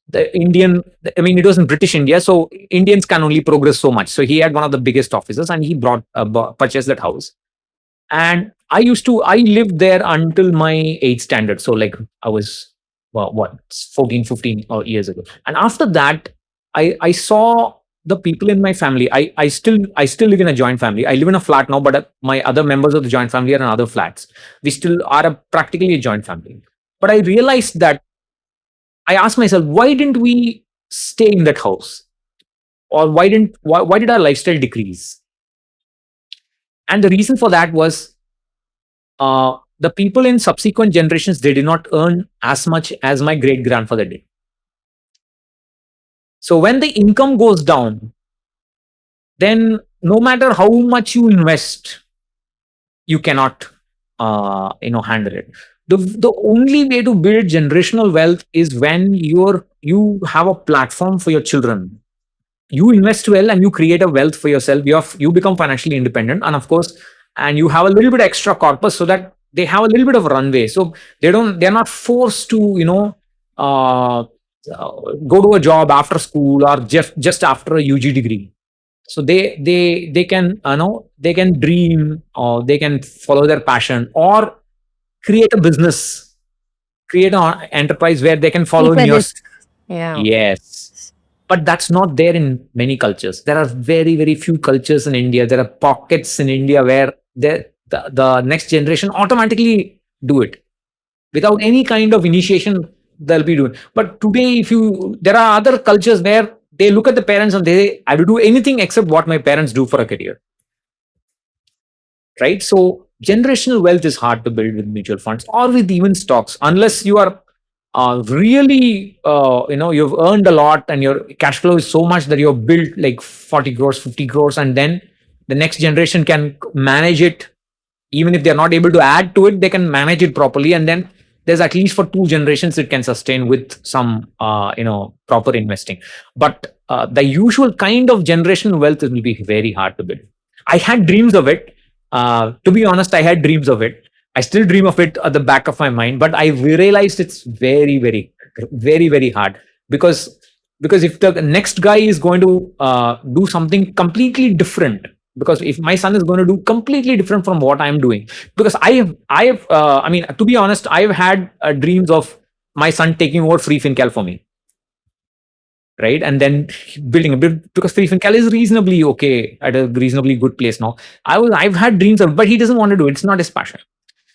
The Indian, I mean, it was in British India, so Indians can only progress so much. So he had one of the biggest offices, and he purchased that house. And I lived there until my 8th standard. So like I was, well, what, 14, 15 years ago. And after that, I saw the people in my family. I still live in a joint family. I live in a flat now, but my other members of the joint family are in other flats. We still are practically a joint family. But I realized that I asked myself, why didn't we stay in that house? Or why did our lifestyle decrease? And the reason for that was the people in subsequent generations, they did not earn as much as my great grandfather did. So when the income goes down, then no matter how much you invest, you cannot handle it. The only way to build generational wealth is when you have a platform for your children. You invest well and you create a wealth for yourself. You become financially independent, and of course, and you have a little bit extra corpus so that they have a little bit of runway, so they're not forced to uh, go to a job after school or just after a UG degree. So they can they can dream, or they can follow their passion, or create a business, create an enterprise where they can follow Take in a your. risk. Yeah. Yes, but that's not there in many cultures. There are very, very few cultures in India. There are pockets in India where the next generation automatically do it without any kind of initiation. They'll be doing. But today, if you there are other cultures where they look at the parents and they say, I will do anything except what my parents do for a career. Right? So generational wealth is hard to build with mutual funds or with even stocks, unless you are really, you've earned a lot and your cash flow is so much that you've built like 40 crores, 50 crores, and then the next generation can manage it. Even if they're not able to add to it, they can manage it properly. And then there's at least for 2 generations it can sustain with some, proper investing. But the usual kind of generational wealth will be very hard to build. I had dreams of it. To be honest, I had dreams of it. I still dream of it at the back of my mind, but I realized it's very, very, very, very hard because if the next guy is going to do something completely different, because if my son is going to do completely different from what I'm doing, because I mean, to be honest, I've had dreams of my son taking over Freefincal for me, right? And then building a bit, because Freefincal is reasonably okay at a reasonably good place now. I've had dreams of, but he doesn't want to do it. It's not his passion.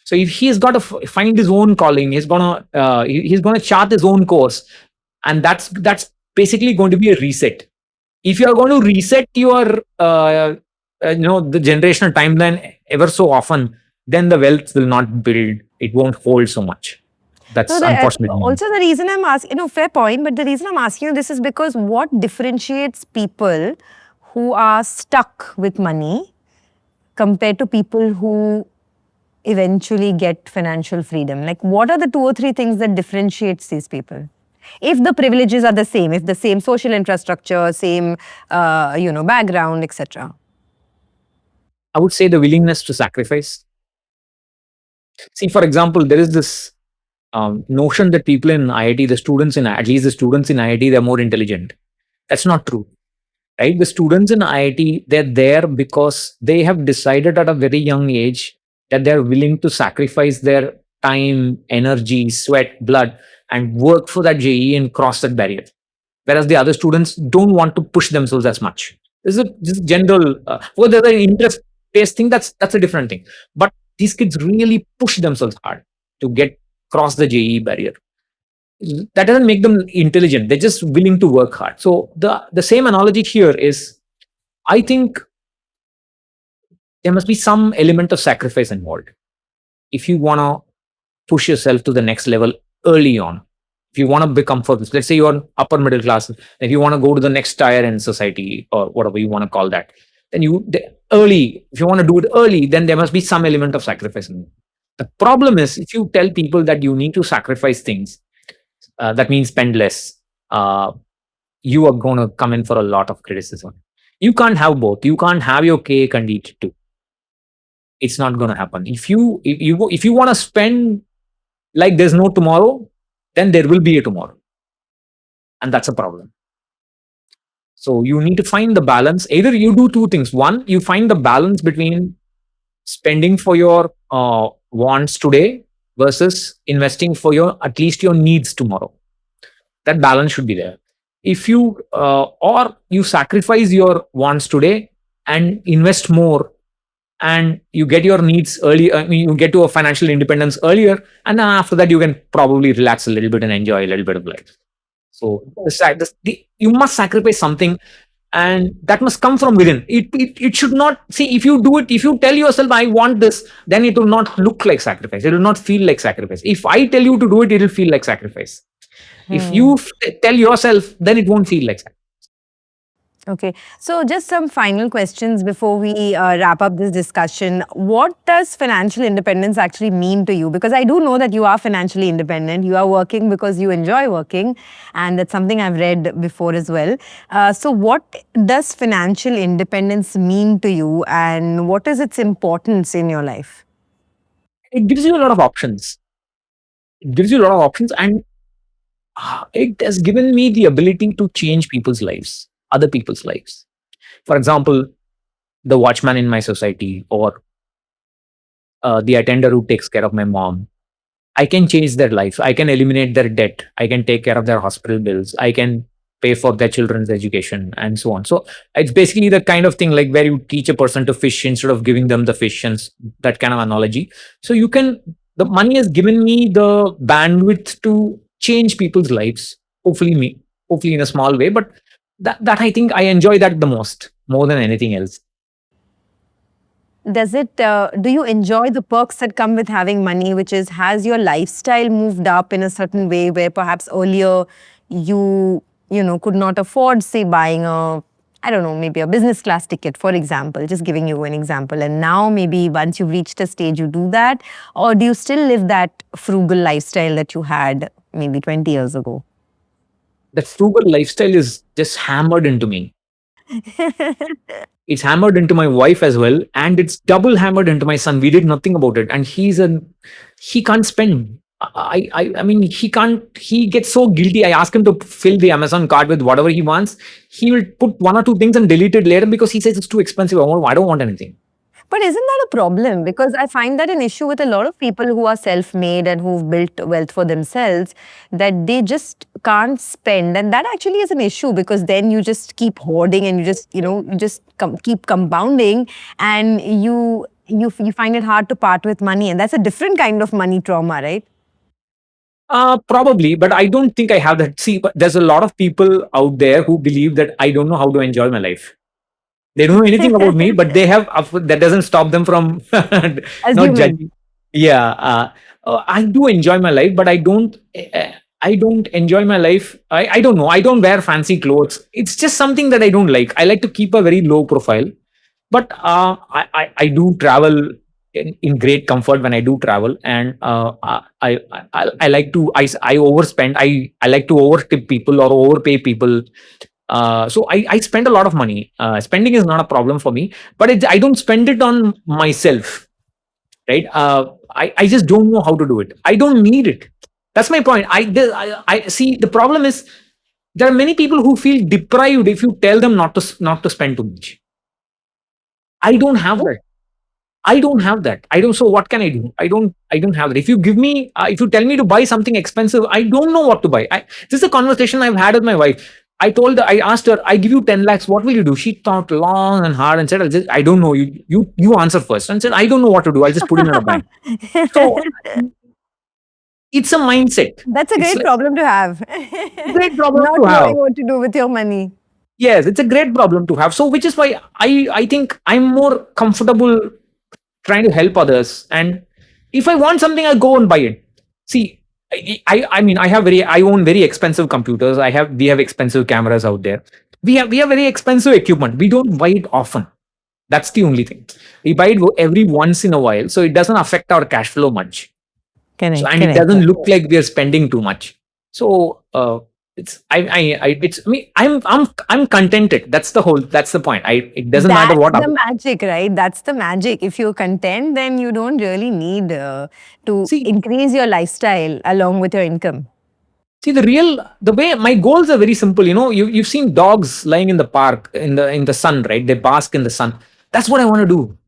So if he's got to find his own calling, he's gonna chart his own course, and that's basically going to be a reset. If you are going to reset your the generational timeline ever so often, then the wealth will not build. It won't hold so much. So That's unfortunately. also the reason I'm asking, fair point, but the reason I'm asking you this is because what differentiates people who are stuck with money compared to people who eventually get financial freedom? Like, what are the 2 or 3 things that differentiates these people? If the privileges are the same, if the same social infrastructure, same, background, etc. I would say the willingness to sacrifice. See, for example, there is this notion that people in IIT, at least the students in IIT, they're more intelligent. That's not true, right? The students in IIT, they're there because they have decided at a very young age that they're willing to sacrifice their time, energy, sweat, blood, and work for that JE and cross that barrier. Whereas the other students don't want to push themselves as much. This is general. Well, there's an interest-based thing. That's a different thing. But these kids really push themselves hard to get cross the JE barrier. That doesn't make them intelligent. They're just willing to work hard. So the same analogy here is, I think there must be some element of sacrifice involved if you want to push yourself to the next level early on. If you want to become, for let's say you're upper middle class, if you want to go to the next tier in society or whatever you want to call that, then if you want to do it early, then there must be some element of sacrifice. The problem is, if you tell people that you need to sacrifice things, that means spend less, you are going to come in for a lot of criticism. You can't have both. You can't have your cake and eat it too. It's not going to happen. If you want to spend like there's no tomorrow, then there will be a tomorrow, and that's a problem. So you need to find the balance. Either you do 2 things. One, you find the balance between spending for your wants today versus investing for at least your needs tomorrow. That balance should be there. If you or you sacrifice your wants today and invest more, and you get your needs early, you get to a financial independence earlier, and then after that you can probably relax a little bit and enjoy a little bit of life. So you must sacrifice something, and that must come from within. It should not, see, if you do it, if you tell yourself I want this, then it will not look like sacrifice. It will not feel like sacrifice. If I tell you to do it, it will feel like sacrifice. If you tell yourself, then it won't feel like sacrifice. Okay. So, just some final questions before we wrap up this discussion. What does financial independence actually mean to you? Because I do know that you are financially independent. You are working because you enjoy working. And that's something I've read before as well. So, what does financial independence mean to you? And what is its importance in your life? It gives you a lot of options. It gives you a lot of options, and it has given me the ability to change people's lives, other people's lives. For example, the watchman in my society, or the attender who takes care of my mom. I can change their life. I can eliminate their debt. I can take care of their hospital bills. I can pay for their children's education and so on. So it's basically the kind of thing like where you teach a person to fish instead of giving them the fish, and that kind of analogy. So the money has given me the bandwidth to change people's lives. Hopefully in a small way, but that I think I enjoy that the most, more than anything else. Do you enjoy the perks that come with having money, which is, has your lifestyle moved up in a certain way where perhaps earlier you, could not afford, say, buying I don't know, maybe a business class ticket, for example, just giving you an example. And now maybe once you've reached a stage, you do that? Or do you still live that frugal lifestyle that you had maybe 20 years ago? That frugal lifestyle is just hammered into me. It's hammered into my wife as well, and it's double hammered into my son. We did nothing about it, and he can't spend. I mean, he can't. He gets so guilty. I ask him to fill the Amazon card with whatever he wants. He will put one or two things and delete it later because he says it's too expensive. I don't want anything. But isn't that a problem? Because I find that an issue with a lot of people who are self-made and who've built wealth for themselves, that they just can't spend. And that actually is an issue, because then you just keep hoarding and keep compounding, and you find it hard to part with money. And that's a different kind of money trauma, right? Probably, but I don't think I have that. See, but there's a lot of people out there who believe that I don't know how to enjoy my life. They don't know anything about me, but they have. That doesn't stop them from As not human. judging. Yeah, I do enjoy my life, but I don't. I don't enjoy my life. I don't know. I don't wear fancy clothes. It's just something that I don't like. I like to keep a very low profile, but I do travel in great comfort when I do travel, and I like to I overspend. I like to overtip people or overpay people. So I spend a lot of money. Spending is not a problem for me, but I don't spend it on myself, right? I just don't know how to do it. I don't need it. That's my point. I see the problem is there are many people who feel deprived if you tell them not to spend too much. I don't have that. I don't have that. I don't. So what can I do? I don't have that. If you give me, if you tell me to buy something expensive, I don't know what to buy. This is a conversation I've had with my wife. I asked her, I give you 10 lakhs. What will you do? She thought long and hard and said, I don't know. You answer first. And said, I don't know what to do. I'll just put it in a bank. So it's a mindset. That's a It's great like problem to have. a great problem Not to have. knowing what to do with your money. Yes, it's a great problem to have. So which is why I think I'm more comfortable trying to help others. And if I want something, I'll go and buy it. See, I mean, I own very expensive computers. We have expensive cameras out there. We have very expensive equipment. We don't buy it often. That's the only thing. We buy it every once in a while, so it doesn't affect our cash flow much. So, Correct, and it correct. doesn't look like we are spending too much. So it's it's me. I'm contented. That's the point. It doesn't matter That's what. the magic, right? That's the magic. If you're content, then you don't really need to See, increase your lifestyle along with your income. See, the way my goals are very simple. You've seen dogs lying in the park in the sun, right? They bask in the sun. That's what I want to do.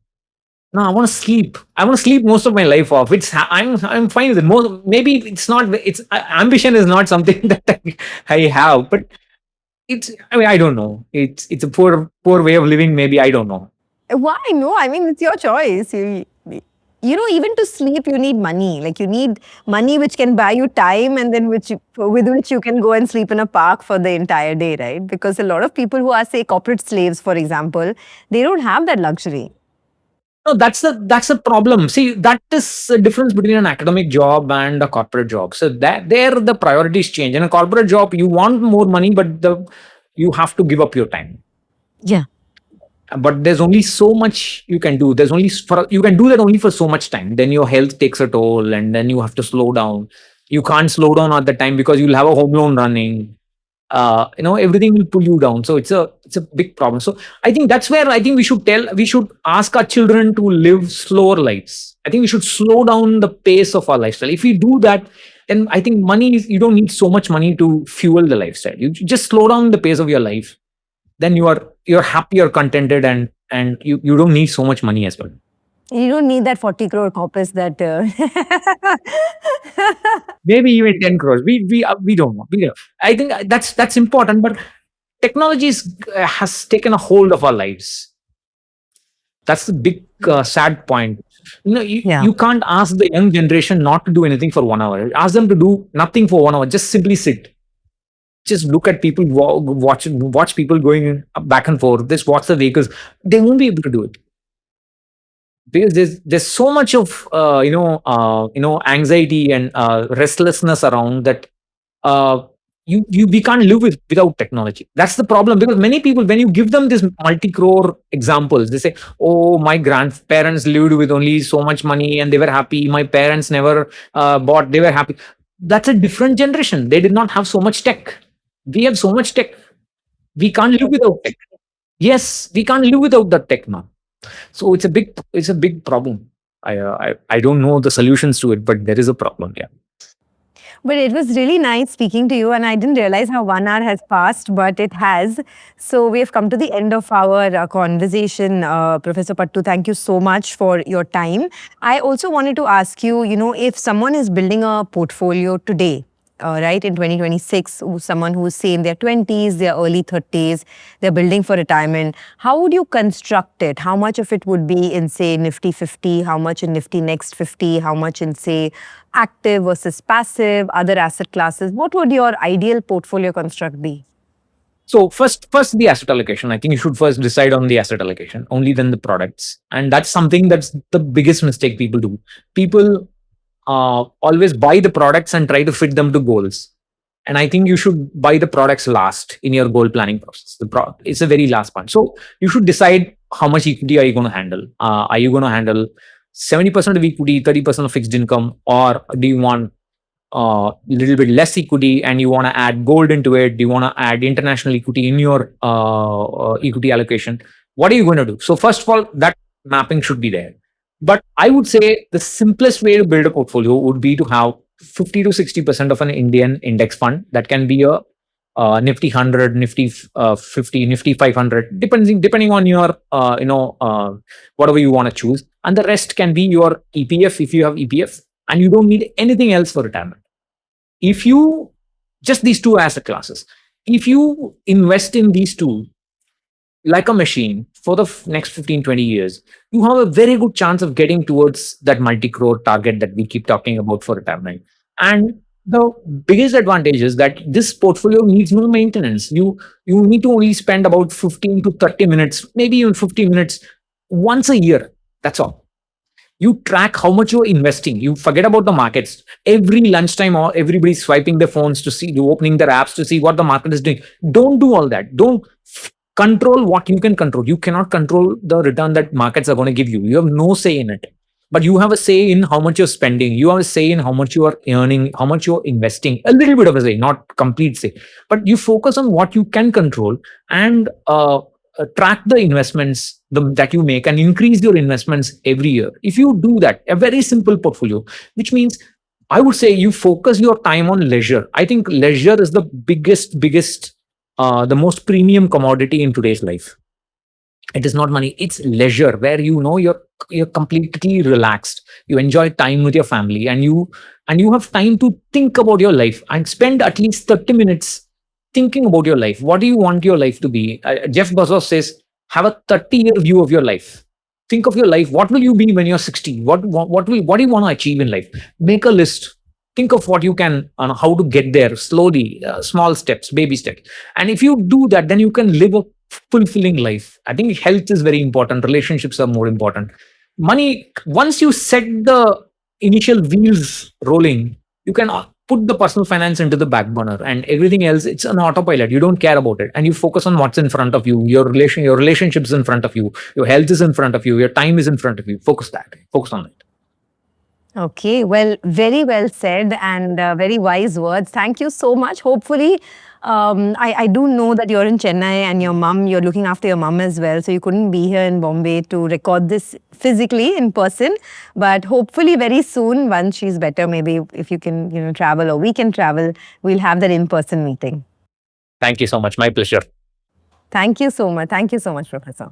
No, I want to sleep. I want to sleep most of my life off. I'm fine with it. Maybe it's not. Ambition is not something that I have, but it's. I mean, I don't know. It's a poor way of living. Maybe I don't know. Why? No, I mean, it's your choice. Even to sleep, you need money. Like, you need money which can buy you time, and then with which you can go and sleep in a park for the entire day, right? Because a lot of people who are, say, corporate slaves, for example, they don't have that luxury. No, that's the problem. See, that is the difference between an academic job and a corporate job. So that there the priorities change. In a corporate job, you want more money, but you have to give up your time. Yeah. But there's only so much you can do. There's only for you can do that only for so much time. Then your health takes a toll, and then you have to slow down. You can't slow down at the time because you'll have a home loan running. Everything will pull you down. So it's a big problem. So I think that's where I think we should ask our children to live slower lives. I think we should slow down the pace of our lifestyle. If we do that, then I think you don't need so much money to fuel the lifestyle. You just slow down the pace of your life, then you're happy, you're contented, and you don't need so much money as well. You don't need that 40 crore corpus that. Maybe even 10 crores. We don't know. I think that's important, but technology has taken a hold of our lives. That's the big sad point. Yeah. You can't ask the young generation not to do anything for 1 hour. Ask them to do nothing for 1 hour. Just simply sit. Just look at people, watch people going back and forth. Just watch the vehicles. They won't be able to do it because there's so much of anxiety and restlessness around that. uh, we can't live without technology. That's the problem, because many people, when you give them this multi-crore examples, they say, oh, my grandparents lived with only so much money and they were happy. My parents never bought, they were happy. That's a different generation. They did not have so much tech. We have so much tech. We can't live without tech. Yes, we can't live without the tech now. So it's a big problem. I don't know the solutions to it, but there is a problem. Yeah. But it was really nice speaking to you, and I didn't realize how 1 hour has passed, but it has. So we have come to the end of our conversation. Professor Pattu, thank you so much for your time. I also wanted to ask you, if someone is building a portfolio today, right, in 2026, someone who's, say, in their 20s, their early 30s, they're building for retirement, how would you construct it? How much of it would be in, say, Nifty 50? How much in Nifty Next 50? How much in, say, active versus passive, other asset classes? What would your ideal portfolio construct be? So first the asset allocation. I think you should first decide on the asset allocation, only then the products. And that's the biggest mistake people do. People always buy the products and try to fit them to goals. And I think you should buy the products last in your goal planning process. It's a very last part. So you should decide how much equity are you going to handle. Are you going to handle 70% of equity, 30% of fixed income, or do you want a little bit less equity and you want to add gold into it? Do you want to add international equity in your equity allocation? What are you going to do? So first of all, that mapping should be there. But I would say the simplest way to build a portfolio would be to have 50 to 60% of an Indian index fund. That can be a Nifty 100, Nifty 50, Nifty 500, depending on your whatever you want to choose. And the rest can be your EPF if you have EPF, and you don't need anything else for retirement. If you just these two asset classes, if you invest in these two like a machine for the next 15, 20 years, you have a very good chance of getting towards that multi-crore target that we keep talking about for retirement. And the biggest advantage is that this portfolio needs no maintenance. You need to only spend about 15 to 30 minutes, maybe even 50 minutes once a year. That's all. You track how much you're investing. You forget about the markets. Every lunchtime, or everybody's swiping their phones to see, opening their apps to see what the market is doing. Don't do all that. Don't control what you can control. You cannot control the return that markets are going to give you. You have no say in it. But you have a say in how much you're spending. You have a say in how much you are earning, how much you're investing. A little bit of a say, not complete say. But you focus on what you can control, and track the investments that you make and increase your investments every year. If you do that, a very simple portfolio, which means I would say you focus your time on leisure. I think leisure is the biggest, the most premium commodity in today's life. It is not money, it's leisure, where you're completely relaxed. You enjoy time with your family, and you have time to think about your life and spend at least 30 minutes thinking about your life. What do you want your life to be? Jeff Bezos says, have a 30-year view of your life. Think of your life. What will you be when you're 60? What do you want to achieve in life? Make a list. Think of what you can, how to get there slowly, small steps, baby steps. And if you do that, then you can live a fulfilling life. I think health is very important. Relationships are more important. Money, once you set the initial wheels rolling, you can put the personal finance into the back burner, and everything else, it's an autopilot. You don't care about it, and you focus on what's in front of you. Your relationships in front of you, your health is in front of you, your time is in front of you. Focus on it. Okay, well, very well said, and very wise words. Thank you so much. Hopefully, I do know that you're in Chennai and you're looking after your mum as well. So you couldn't be here in Bombay to record this physically in person. But hopefully very soon, once she's better, maybe if you can, travel or we can travel, we'll have that in-person meeting. Thank you so much. My pleasure. Thank you so much. Thank you so much, Professor.